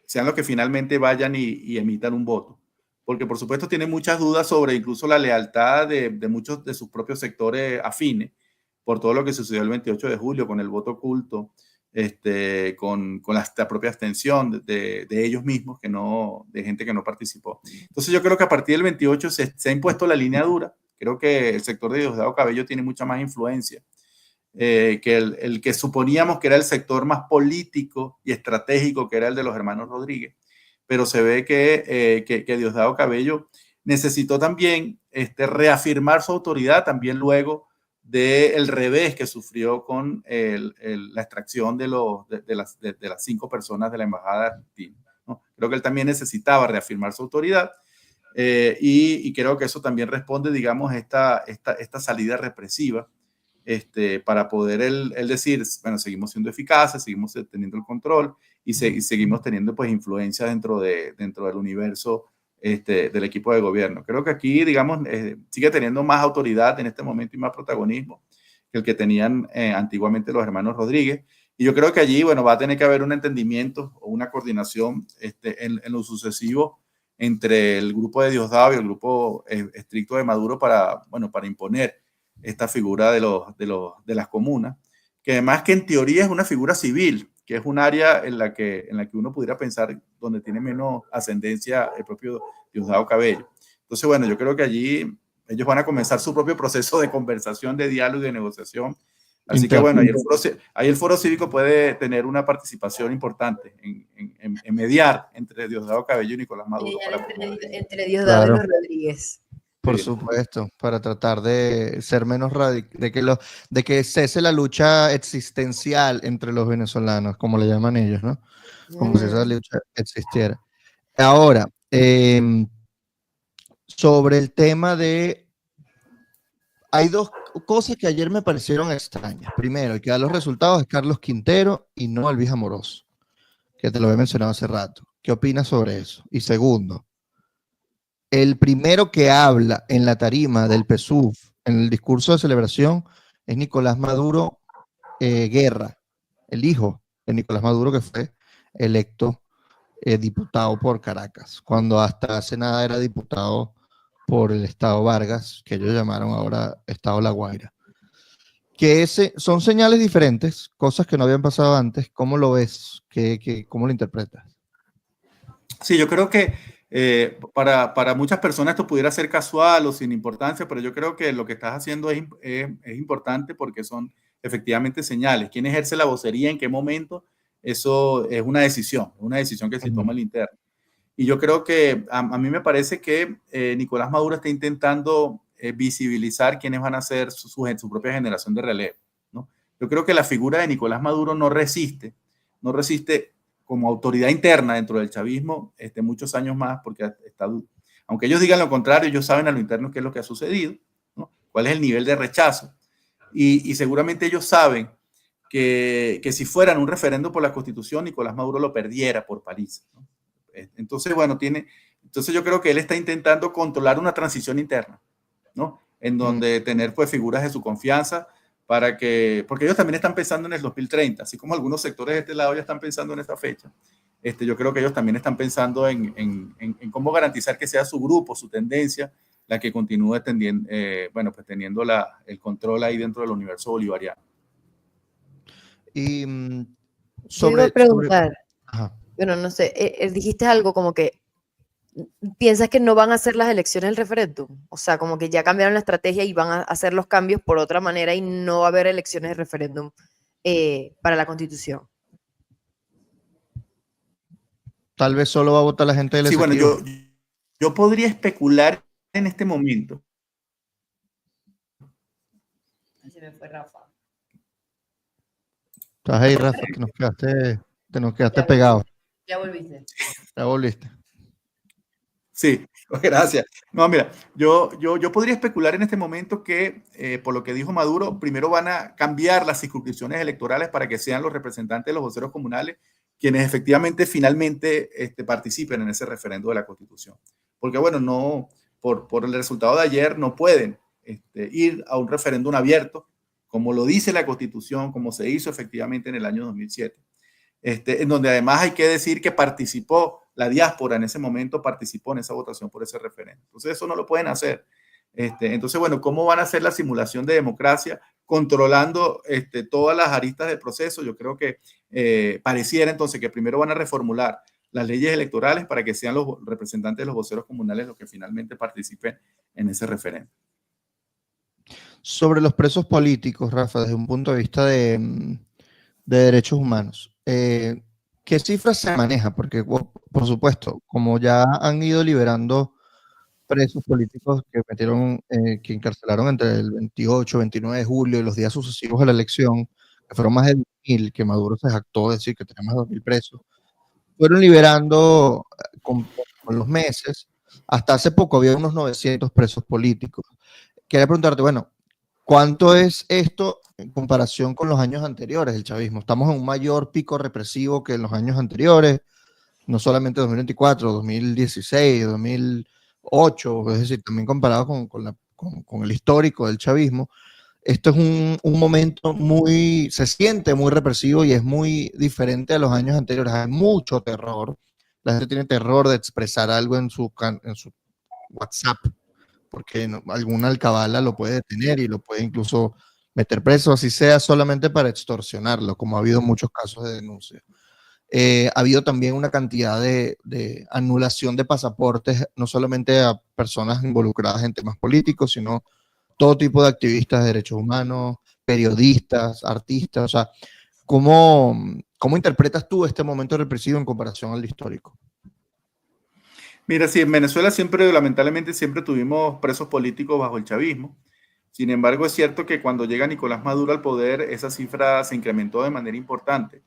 sean los que finalmente vayan y emitan un voto. Porque por supuesto tienen muchas dudas sobre incluso la lealtad de muchos de sus propios sectores afines por todo lo que sucedió el 28 de julio con el voto oculto, con la propia abstención de ellos mismos, de gente que no participó. Entonces yo creo que a partir del 28 se ha impuesto la línea dura. Creo que el sector de Diosdado Cabello tiene mucha más influencia que el que suponíamos que era el sector más político y estratégico, que era el de los hermanos Rodríguez. Pero se ve que Diosdado Cabello necesitó también reafirmar su autoridad también luego del revés que sufrió con la extracción de las 5 personas de la embajada argentina, ¿no? Creo que él también necesitaba reafirmar su autoridad y creo que eso también responde, digamos, esta salida represiva para poder él decir, bueno, seguimos siendo eficaces, seguimos teniendo el control y seguimos teniendo pues influencia dentro del universo del equipo de gobierno. Creo que aquí, digamos, sigue teniendo más autoridad en este momento y más protagonismo que el que tenían antiguamente los hermanos Rodríguez. Y yo creo que allí, bueno, va a tener que haber un entendimiento o una coordinación en lo sucesivo entre el grupo de Diosdado y el grupo estricto de Maduro para imponer esta figura de las comunas, que además que en teoría es una figura civil, que es un área en la que uno pudiera pensar donde tiene menos ascendencia el propio Diosdado Cabello. Entonces, bueno, yo creo que allí ellos van a comenzar su propio proceso de conversación, de diálogo y de negociación. Así que bueno, ahí el foro cívico puede tener una participación importante en mediar entre Diosdado Cabello y Nicolás Maduro. Entre Diosdado y los Rodríguez. Por supuesto, para tratar de ser menos de que cese la lucha existencial entre los venezolanos, como le llaman ellos, ¿no? Como si esa lucha existiera. Ahora, sobre el tema hay dos cosas que ayer me parecieron extrañas. Primero, el que da los resultados es Carlos Quintero y no Alvis Amoroso, que te lo había mencionado hace rato. ¿Qué opinas sobre eso? Y segundo, el primero que habla en la tarima del PSUV, en el discurso de celebración, es Nicolás Maduro Guerra, el hijo de Nicolás Maduro, que fue electo diputado por Caracas, cuando hasta hace nada era diputado por el Estado Vargas, que ellos llamaron ahora Estado La Guaira. Que son señales diferentes, cosas que no habían pasado antes. ¿Cómo lo ves? ¿Cómo lo interpretas? Sí, yo creo que para muchas personas esto pudiera ser casual o sin importancia, pero yo creo que lo que estás haciendo es importante porque son efectivamente señales. ¿Quién ejerce la vocería? ¿En qué momento? Eso es una decisión que se toma el interno. Y yo creo que a mí me parece que Nicolás Maduro está intentando visibilizar quiénes van a ser su propia generación de relevo, ¿no? Yo creo que la figura de Nicolás Maduro no resiste como autoridad interna dentro del chavismo muchos años más, porque aunque ellos digan lo contrario, ellos saben a lo interno qué es lo que ha sucedido, ¿no? Cuál es el nivel de rechazo. Y seguramente ellos saben que si fueran un referendo por la Constitución, Nicolás Maduro lo perdiera por París, ¿no? Entonces, bueno, entonces yo creo que él está intentando controlar una transición interna, ¿no? En donde tener pues figuras de su confianza porque ellos también están pensando en el 2030, así como algunos sectores de este lado ya están pensando en esta fecha. Yo creo que ellos también están pensando en cómo garantizar que sea su grupo, su tendencia, la que continúe teniendo el control ahí dentro del universo bolivariano. Y Yo iba a preguntar, bueno, no sé, dijiste algo como que piensas que no van a hacer las elecciones del referéndum, o sea, como que ya cambiaron la estrategia y van a hacer los cambios por otra manera y no va a haber elecciones de referéndum para la Constitución. Tal vez solo va a votar la gente del Sí, bueno, Esequibo. yo podría especular en este momento. Se me fue Rafa. Estás ahí, Rafa, te nos quedaste pegado. Ya volviste. Ya volviste. Sí, gracias. No, mira, yo podría especular en este momento que, por lo que dijo Maduro, primero van a cambiar las circunscripciones electorales para que sean los representantes de los voceros comunales quienes efectivamente finalmente participen en ese referendo de la Constitución. Porque, bueno, no, por el resultado de ayer no pueden ir a un referéndum abierto, como lo dice la Constitución, como se hizo efectivamente en el año 2007. En donde además hay que decir que la diáspora en ese momento participó en esa votación por ese referéndum. Entonces eso no lo pueden hacer. Entonces, bueno, ¿cómo van a hacer la simulación de democracia controlando todas las aristas del proceso? Yo creo que pareciera entonces que primero van a reformular las leyes electorales para que sean los representantes de los voceros comunales los que finalmente participen en ese referéndum. Sobre los presos políticos, Rafa, desde un punto de vista de derechos humanos, ¿qué cifras se maneja? Porque, por supuesto, como ya han ido liberando presos políticos que encarcelaron entre el 28 y 29 de julio y los días sucesivos a la elección, que fueron más de 2.000, que Maduro se jactó de decir que tenía más de 2.000 presos, fueron liberando con los meses. Hasta hace poco había unos 900 presos políticos. Quería preguntarte, bueno, ¿cuánto es esto en comparación con los años anteriores del chavismo? Estamos en un mayor pico represivo que en los años anteriores, no solamente 2024, 2016, 2008, es decir, también comparado con el histórico del chavismo. Esto es un momento se siente muy represivo y es muy diferente a los años anteriores. Hay mucho terror. La gente tiene terror de expresar algo en su WhatsApp, porque alguna alcabala lo puede detener y lo puede incluso meter preso, así sea solamente para extorsionarlo, como ha habido muchos casos de denuncia. Ha habido también una cantidad de anulación de pasaportes, no solamente a personas involucradas en temas políticos, sino todo tipo de activistas de derechos humanos, periodistas, artistas. O sea, ¿cómo interpretas tú este momento represivo en comparación al histórico? Mira, sí, en Venezuela lamentablemente siempre tuvimos presos políticos bajo el chavismo. Sin embargo, es cierto que cuando llega Nicolás Maduro al poder, esa cifra se incrementó de manera importante.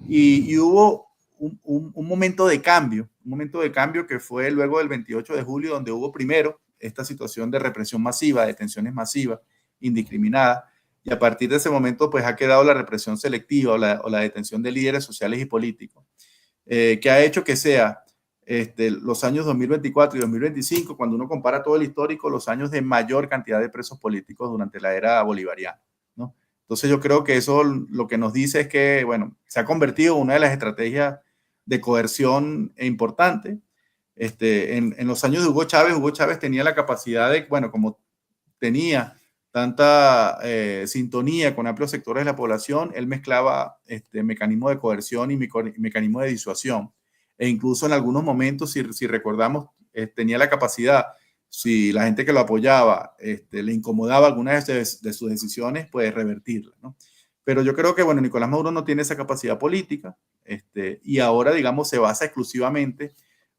Y hubo un momento de cambio que fue luego del 28 de julio, donde hubo primero esta situación de represión masiva, detenciones masivas, indiscriminadas, y a partir de ese momento pues ha quedado la represión selectiva o la detención de líderes sociales y políticos, que ha hecho que sea los años 2024 y 2025, cuando uno compara todo el histórico, los años de mayor cantidad de presos políticos durante la era bolivariana, ¿no? Entonces yo creo que eso lo que nos dice es que, bueno, se ha convertido en una de las estrategias de coerción importante. En los años de Hugo Chávez tenía la capacidad de, bueno, como tenía tanta sintonía con amplios sectores de la población, él mezclaba mecanismos de coerción y mecanismos de disuasión. E incluso en algunos momentos, si recordamos, tenía la capacidad, si la gente que lo apoyaba le incomodaba algunas de sus decisiones, pues revertirla, ¿no? Pero yo creo que, bueno, Nicolás Maduro no tiene esa capacidad política y ahora, digamos, se basa exclusivamente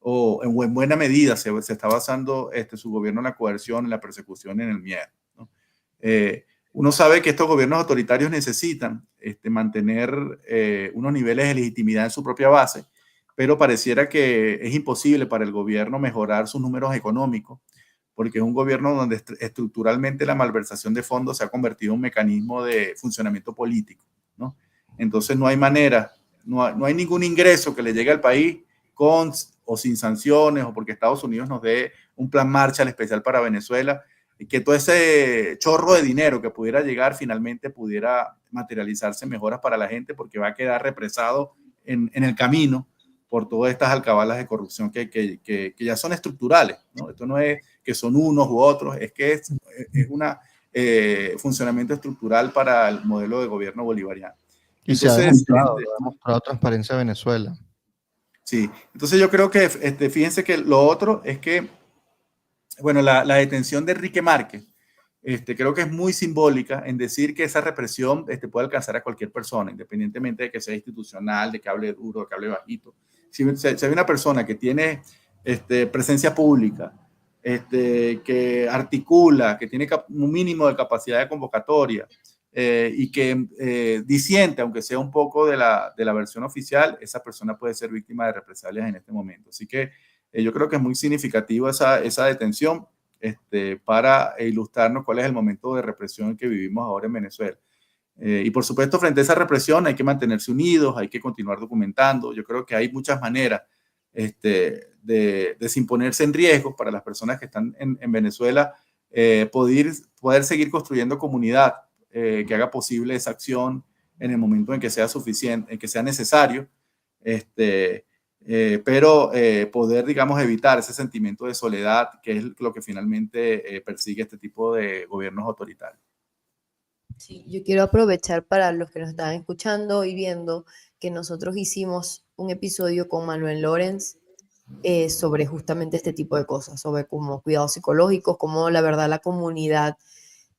o en buena medida se está basando su gobierno en la coerción, en la persecución, en el miedo, ¿no? Uno sabe que estos gobiernos autoritarios necesitan mantener unos niveles de legitimidad en su propia base, pero pareciera que es imposible para el gobierno mejorar sus números económicos, porque es un gobierno donde estructuralmente la malversación de fondos se ha convertido en un mecanismo de funcionamiento político, ¿no? Entonces no hay manera, no hay ningún ingreso que le llegue al país con o sin sanciones, o porque Estados Unidos nos dé un plan Marshall especial para Venezuela, y que todo ese chorro de dinero que pudiera llegar finalmente pudiera materializarse en mejoras para la gente, porque va a quedar represado en el camino por todas estas alcabalas de corrupción que ya son estructurales, ¿no? Esto no es que son unos u otros, es que es un funcionamiento estructural para el modelo de gobierno bolivariano. Y entonces, se ha demostrado transparencia en Venezuela. Sí, entonces yo creo que, fíjense que lo otro es que, bueno, la detención de Enrique Márquez, creo que es muy simbólica en decir que esa represión puede alcanzar a cualquier persona, independientemente de que sea institucional, de que hable duro, de que hable bajito. Si hay una persona que tiene presencia pública, que articula, que tiene un mínimo de capacidad de convocatoria y que disiente, aunque sea un poco de la versión oficial, esa persona puede ser víctima de represalias en este momento. Así que yo creo que es muy significativo esa detención para ilustrarnos cuál es el momento de represión que vivimos ahora en Venezuela. Y por supuesto, frente a esa represión hay que mantenerse unidos, hay que continuar documentando. Yo creo que hay muchas maneras de imponerse en riesgo para las personas que están en Venezuela, poder seguir construyendo comunidad que haga posible esa acción en el momento en que sea suficiente, en que sea necesario, pero poder, digamos, evitar ese sentimiento de soledad, que es lo que finalmente persigue este tipo de gobiernos autoritarios. Sí, yo quiero aprovechar para los que nos están escuchando y viendo que nosotros hicimos un episodio con Manuel Lorenz sobre justamente este tipo de cosas, sobre como cuidados psicológicos, como la verdad la comunidad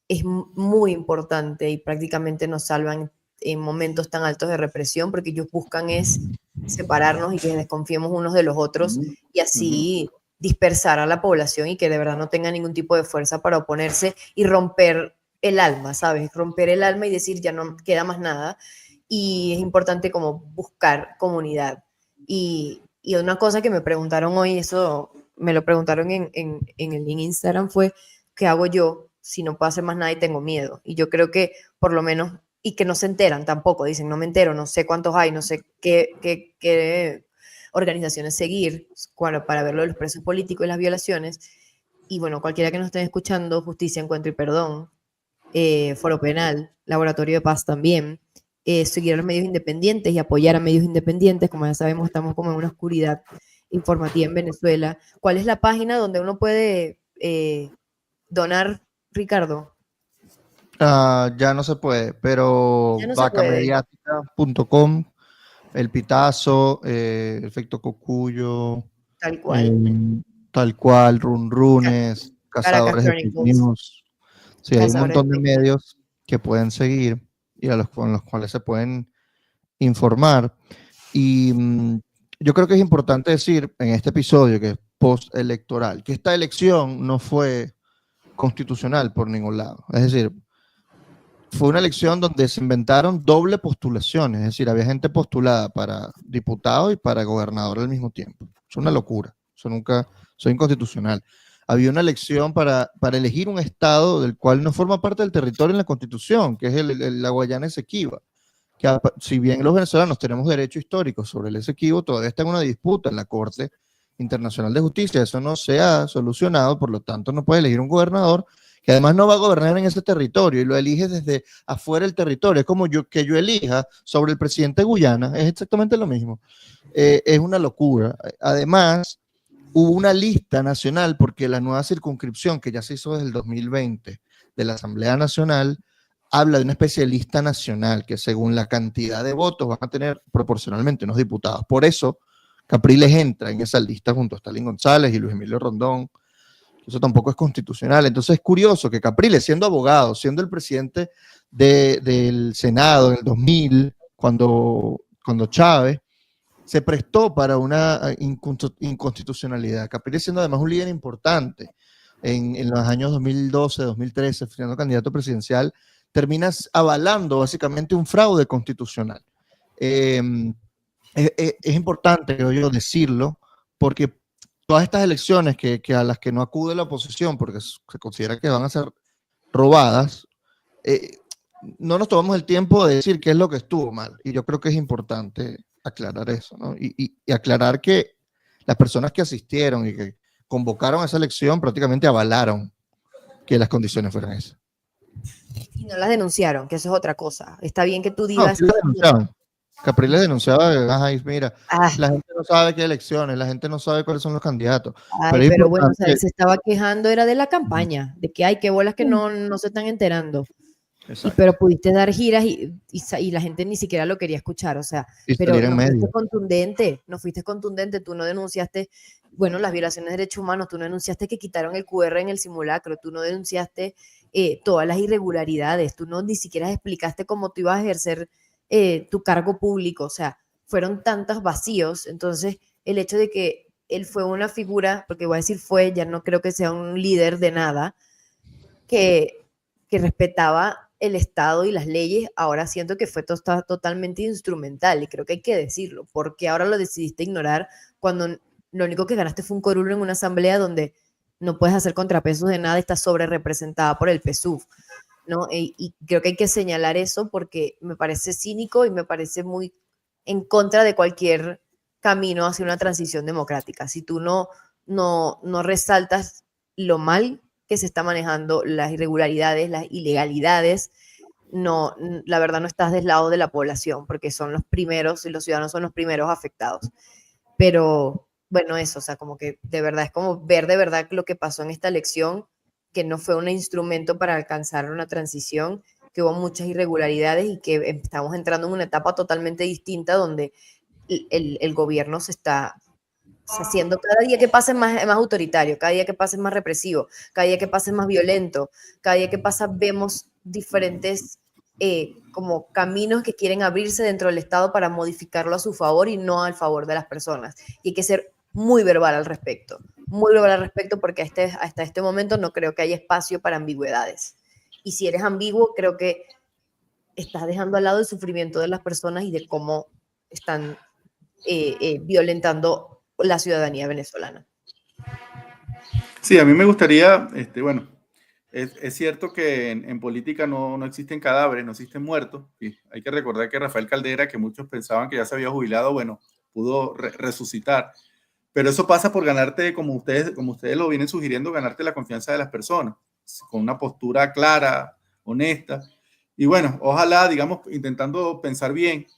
es muy importante y prácticamente nos salvan en momentos tan altos de represión, porque ellos buscan es separarnos y que desconfiemos unos de los otros y así dispersar a la población y que de verdad no tenga ningún tipo de fuerza para oponerse y romper el alma, ¿sabes? Romper el alma y decir ya no queda más nada. Y es importante como buscar comunidad. Y una cosa que me preguntaron hoy, eso me lo preguntaron en el Instagram, fue ¿qué hago yo si no puedo hacer más nada y tengo miedo? Y yo creo que por lo menos, y que no se enteran tampoco, dicen no me entero, no sé cuántos hay, no sé qué organizaciones seguir para ver lo de los presos políticos y las violaciones. Y bueno, cualquiera que nos esté escuchando, Justicia, Encuentro y Perdón, Foro Penal, Laboratorio de Paz también, seguir a los medios independientes y apoyar a medios independientes. Como ya sabemos, estamos como en una oscuridad informativa en Venezuela. ¿Cuál es la página donde uno puede donar, Ricardo? Ya no se puede, pero Ya no vacamediática.com, El Pitazo, Efecto Cocuyo, tal cual, Runrunes, Cazadores de Fake News. Sí, hay un montón de medios que pueden seguir y con los cuales se pueden informar. Y yo creo que es importante decir en este episodio, que es postelectoral, que esta elección no fue constitucional por ningún lado. Es decir, fue una elección donde se inventaron doble postulaciones, es decir, había gente postulada para diputado y para gobernador al mismo tiempo. Es una locura, eso es inconstitucional. Había una elección para elegir un estado del cual no forma parte del territorio en la Constitución, que es la Guayana Esequiba. Que si bien los venezolanos tenemos derecho histórico sobre el Esequibo, todavía está en una disputa en la Corte Internacional de Justicia. Eso no se ha solucionado, por lo tanto no puede elegir un gobernador que además no va a gobernar en ese territorio y lo elige desde afuera del territorio. Es como que yo elija sobre el presidente de Guyana, es exactamente lo mismo. Es una locura. Además, hubo una lista nacional, porque la nueva circunscripción que ya se hizo desde el 2020 de la Asamblea Nacional habla de una especie de lista nacional que según la cantidad de votos van a tener proporcionalmente unos diputados. Por eso Capriles entra en esa lista junto a Stalin González y Luis Emilio Rondón. Eso tampoco es constitucional. Entonces es curioso que Capriles, siendo abogado, siendo el presidente del Senado en el 2000, cuando Chávez se prestó para una inconstitucionalidad. Capriles, siendo además un líder importante en los años 2012, 2013, siendo candidato presidencial, terminas avalando básicamente un fraude constitucional. Es importante, creo yo, decirlo, porque todas estas elecciones que a las que no acude la oposición, porque se considera que van a ser robadas, no nos tomamos el tiempo de decir qué es lo que estuvo mal. Y yo creo que es importante aclarar eso, ¿no? Y aclarar que las personas que asistieron y que convocaron a esa elección prácticamente avalaron que las condiciones fueran esas. Y no las denunciaron, que eso es otra cosa. Está bien que tú No, digas... sí las denunciaban. Capriles denunciaba, mira, Ah, la gente no sabe qué elecciones, la gente no sabe cuáles son los candidatos. ay, pero bueno, o sea, él importante. se estaba quejando, era de la campaña, de que hay que bolas que no se están enterando. Pero pudiste dar giras y la gente ni siquiera lo quería escuchar, o sea, Y pero salir en no medio. fuiste contundente, tú no denunciaste, bueno, las violaciones de derechos humanos, tú no denunciaste que quitaron el QR en el simulacro, tú no denunciaste todas las irregularidades, tú no ni siquiera explicaste cómo tú ibas a ejercer tu cargo público, o sea, fueron tantos vacíos, entonces el hecho de que él fue una figura, porque voy a decir fue, ya no creo que sea un líder de nada, que respetaba el Estado y las leyes, ahora siento que fue totalmente instrumental y creo que hay que decirlo, porque ahora lo decidiste ignorar cuando lo único que ganaste fue un curul en una asamblea donde no puedes hacer contrapesos de nada, está sobre representada por el PSUV, ¿no? Y creo que hay que señalar eso porque me parece cínico y me parece muy en contra de cualquier camino hacia una transición democrática. Si tú no resaltas lo mal que se está manejando, las irregularidades, las ilegalidades, no, la verdad no estás del lado de la población, porque son los primeros, y los ciudadanos son los primeros afectados. Pero bueno, eso, o sea, como que de verdad es como ver de verdad lo que pasó en esta elección, que no fue un instrumento para alcanzar una transición, que hubo muchas irregularidades y que estamos entrando en una etapa totalmente distinta donde el gobierno se está haciendo, cada día que pasa es más autoritario, cada día que pasa es más represivo, cada día que pasa es más violento, cada día que pasa vemos diferentes como caminos que quieren abrirse dentro del Estado para modificarlo a su favor y no al favor de las personas. Y hay que ser muy verbal al respecto porque hasta este momento no creo que haya espacio para ambigüedades. Y si eres ambiguo, creo que estás dejando al lado el sufrimiento de las personas y de cómo están violentando la ciudadanía venezolana. Sí, a mí me gustaría, bueno, es cierto que en política no existen cadáveres, no existen muertos. Y hay que recordar que Rafael Caldera, que muchos pensaban que ya se había jubilado, bueno, pudo resucitar. Pero eso pasa por ganarte, como ustedes lo vienen sugiriendo, ganarte la confianza de las personas, con una postura clara, honesta. Y bueno, ojalá, digamos, intentando pensar bien,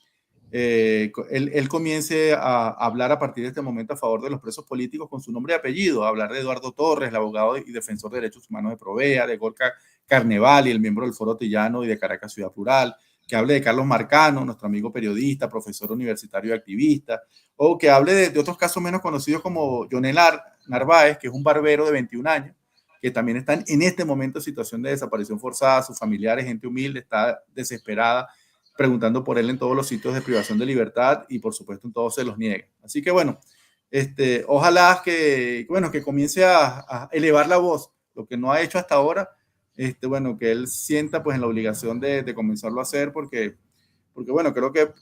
él comience a hablar a partir de este momento a favor de los presos políticos con su nombre y apellido, a hablar de Eduardo Torres, el abogado y defensor de derechos humanos de Provea, de Gorka Carnevali, el miembro del Foro Tillano y de Caracas Ciudad Plural, que hable de Carlos Marcano, nuestro amigo periodista, profesor universitario y activista, o que hable de otros casos menos conocidos como Jonel Narváez, que es un barbero de 21 años, que también está en este momento en situación de desaparición forzada, sus familiares, gente humilde, está desesperada, preguntando por él en todos los sitios de privación de libertad y por supuesto en todos se los niega. Así que bueno, ojalá que comience a elevar la voz, lo que no ha hecho hasta ahora, bueno, que él sienta pues en la obligación de comenzarlo a hacer porque bueno, creo que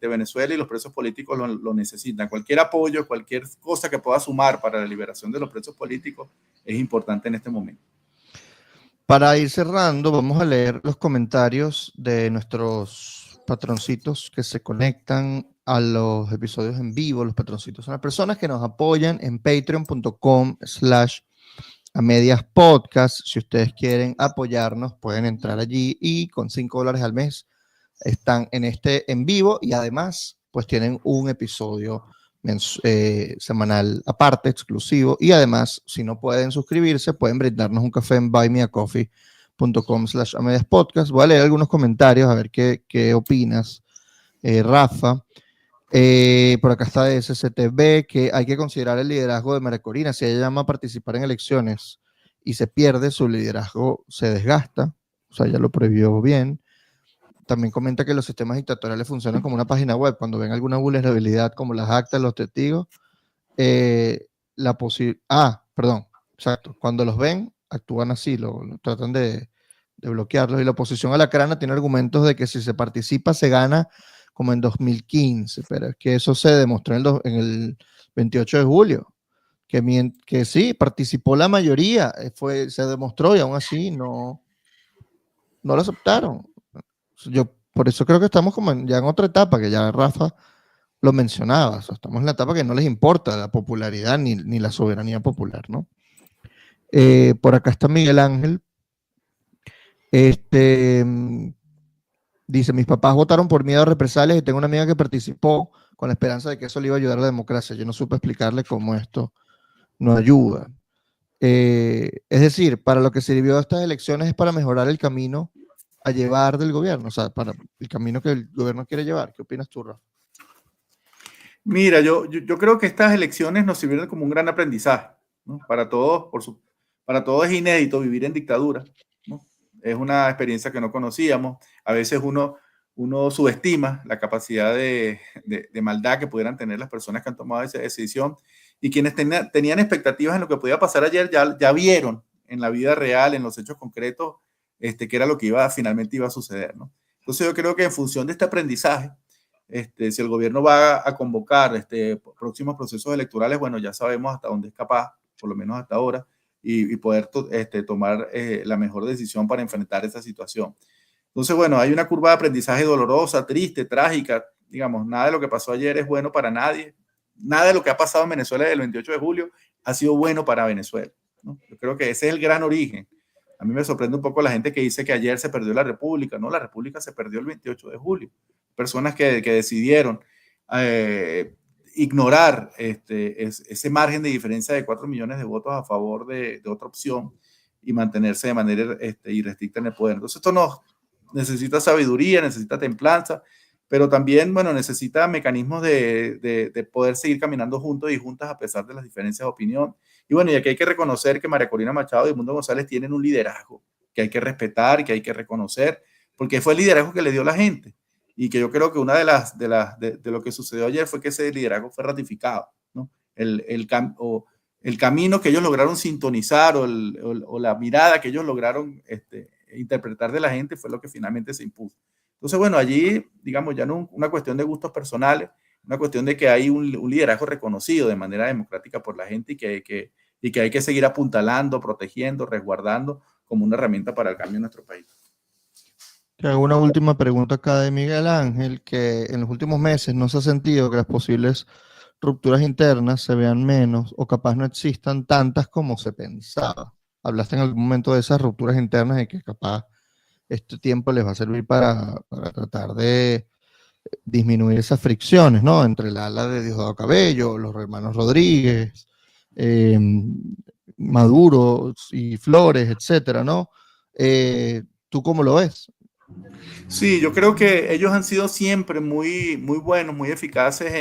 Venezuela y los presos políticos lo necesitan. Cualquier apoyo, cualquier cosa que pueda sumar para la liberación de los presos políticos es importante en este momento. Para ir cerrando, vamos a leer los comentarios de nuestros patroncitos que se conectan a los episodios en vivo. Los patroncitos son las personas que nos apoyan en patreon.com/amediaspodcast. Si ustedes quieren apoyarnos, pueden entrar allí y con $5 al mes están en vivo y además pues tienen un episodio semanal aparte, exclusivo, y además si no pueden suscribirse pueden brindarnos un café en buymeacoffee.com/amediaspodcast. Voy a leer algunos comentarios a ver qué opinas, Rafa. Por acá está de SCTV que hay que considerar el liderazgo de María Corina. Si ella llama a participar en elecciones y se pierde, su liderazgo se desgasta, o sea, ya lo previó bien. también comenta que los sistemas dictatoriales funcionan como una página web. Cuando ven alguna vulnerabilidad como las actas, los testigos, exacto. Cuando los ven, actúan así, lo tratan de bloquearlos. Y la oposición alacrana tiene argumentos de que si se participa se gana como en 2015, pero es que eso se demostró en el 28 de julio, que sí, participó la mayoría, se demostró y aún así no lo aceptaron. Yo por eso creo que estamos como ya en otra etapa, que ya Rafa lo mencionaba, o sea, estamos en la etapa que no les importa la popularidad ni la soberanía popular, ¿no? Por acá está Miguel Ángel. Dice, mis papás votaron por miedo a represalias y tengo una amiga que participó con la esperanza de que eso le iba a ayudar a la democracia. Yo no supe explicarle cómo esto no ayuda. Es decir, para lo que sirvió estas elecciones es para mejorar el camino a llevar del gobierno, o sea, para el camino que el gobierno quiere llevar. ¿Qué opinas tú, Rafa? Mira, yo creo que estas elecciones nos sirvieron como un gran aprendizaje, ¿no? Para todos, para todos es inédito vivir en dictadura, ¿no? Es una experiencia que no conocíamos. A veces uno subestima la capacidad de maldad que pudieran tener las personas que han tomado esa decisión, y quienes tenían expectativas en lo que podía pasar ayer ya vieron en la vida real, en los hechos concretos, que era lo que finalmente iba a suceder, ¿no? Entonces yo creo que en función de este aprendizaje, si el gobierno va a convocar próximos procesos electorales, bueno, ya sabemos hasta dónde es capaz, por lo menos hasta ahora, y poder tomar la mejor decisión para enfrentar esa situación. Entonces, bueno, hay una curva de aprendizaje dolorosa, triste, trágica. Digamos, nada de lo que pasó ayer es bueno para nadie. Nada de lo que ha pasado en Venezuela desde el 28 de julio ha sido bueno para Venezuela, ¿no? Yo creo que ese es el gran origen. A mí me sorprende un poco la gente que dice que ayer se perdió la República. No, la República se perdió el 28 de julio. Personas que decidieron ignorar ese margen de diferencia de 4 millones de votos a favor de otra opción y mantenerse de manera irrestricta en el poder. Entonces esto necesita sabiduría, necesita templanza, pero también, bueno, necesita mecanismos de poder seguir caminando juntos y juntas a pesar de las diferencias de opinión. Y bueno, y aquí hay que reconocer que María Corina Machado y Edmundo González tienen un liderazgo que hay que respetar, que hay que reconocer, porque fue el liderazgo que le dio la gente. Y que yo creo que una de lo que sucedió ayer fue que ese liderazgo fue ratificado, ¿no? El camino que ellos lograron sintonizar o la mirada que ellos lograron interpretar de la gente fue lo que finalmente se impuso. Entonces, bueno, allí, digamos, ya no una cuestión de gustos personales, una cuestión de que hay un liderazgo reconocido de manera democrática por la gente y que hay que seguir apuntalando, protegiendo, resguardando como una herramienta para el cambio en nuestro país. Te hago una última pregunta acá de Miguel Ángel, que en los últimos meses no se ha sentido que las posibles rupturas internas se vean menos o capaz no existan tantas como se pensaba. Hablaste en algún momento de esas rupturas internas y que capaz este tiempo les va a servir para tratar de disminuir esas fricciones, ¿no? Entre la ala de Diosdado Cabello, los hermanos Rodríguez, Maduro y Flores, etcétera, ¿no? ¿Tú cómo lo ves? Sí, yo creo que ellos han sido siempre muy, muy buenos, muy eficaces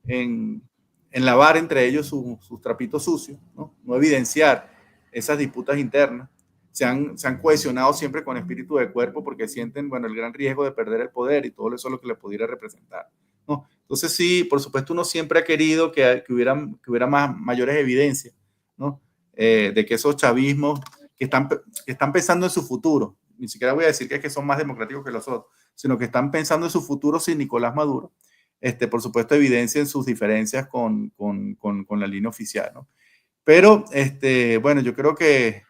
en lavar entre ellos sus trapitos sucios, ¿no? No evidenciar esas disputas internas. Se han cohesionado siempre con espíritu de cuerpo porque sienten, bueno, el gran riesgo de perder el poder y todo eso es lo que le pudiera representar, ¿no? Entonces sí, por supuesto uno siempre ha querido que hubiera mayores evidencias, ¿no? De que esos chavismos que están pensando en su futuro, ni siquiera voy a decir que son más democráticos que los otros, sino que están pensando en su futuro sin Nicolás Maduro, por supuesto evidencian sus diferencias con la línea oficial, ¿no? Pero, bueno, yo creo que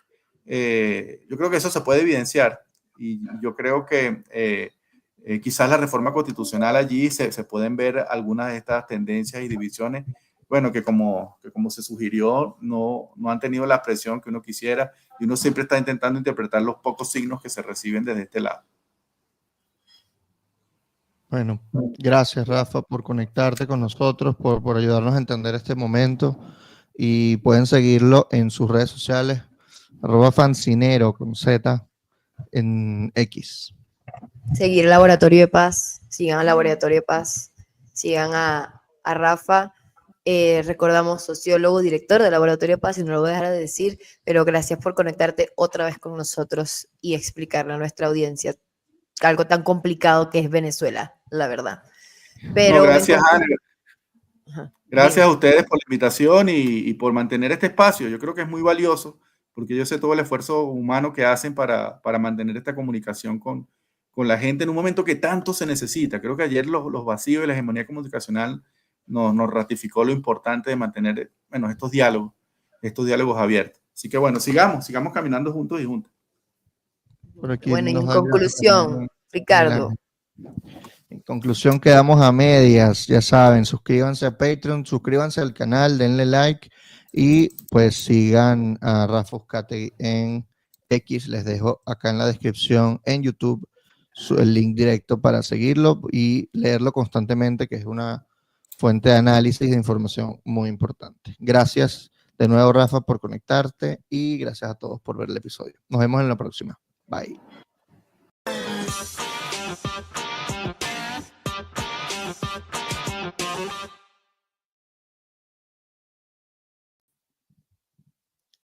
eso se puede evidenciar y yo creo que quizás la reforma constitucional allí se pueden ver algunas de estas tendencias y divisiones, bueno, que como se sugirió, no han tenido la presión que uno quisiera y uno siempre está intentando interpretar los pocos signos que se reciben desde este lado. Bueno, gracias Rafa por conectarte con nosotros, por ayudarnos a entender este momento y pueden seguirlo en sus redes sociales, @fancinero con Z en X. Seguir el Laboratorio de Paz, sigan al Laboratorio de Paz, sigan a Rafa. Recordamos sociólogo, director del Laboratorio de Paz, y no lo voy a dejar de decir, pero gracias por conectarte otra vez con nosotros y explicarle a nuestra audiencia algo tan complicado que es Venezuela, la verdad. Pero No, gracias, Ana. Ajá, Gracias dime. a ustedes por la invitación y por mantener este espacio. Yo creo que es muy valioso porque yo sé todo el esfuerzo humano que hacen para mantener esta comunicación con la gente en un momento que tanto se necesita. Creo que ayer los vacíos y la hegemonía comunicacional nos ratificó lo importante de mantener, bueno, estos diálogos abiertos. Así que bueno, sigamos caminando juntos y juntas. Por aquí Bueno, y nos en da conclusión, Ricardo, En conclusión, quedamos a medias, ya saben, suscríbanse a Patreon, suscríbanse al canal, denle like y pues sigan a Rafa Uzcategui en X, les dejo acá en la descripción en YouTube el link directo para seguirlo y leerlo constantemente, que es una fuente de análisis de información muy importante. Gracias de nuevo, Rafa, por conectarte y gracias a todos por ver el episodio. Nos vemos en la próxima. Bye.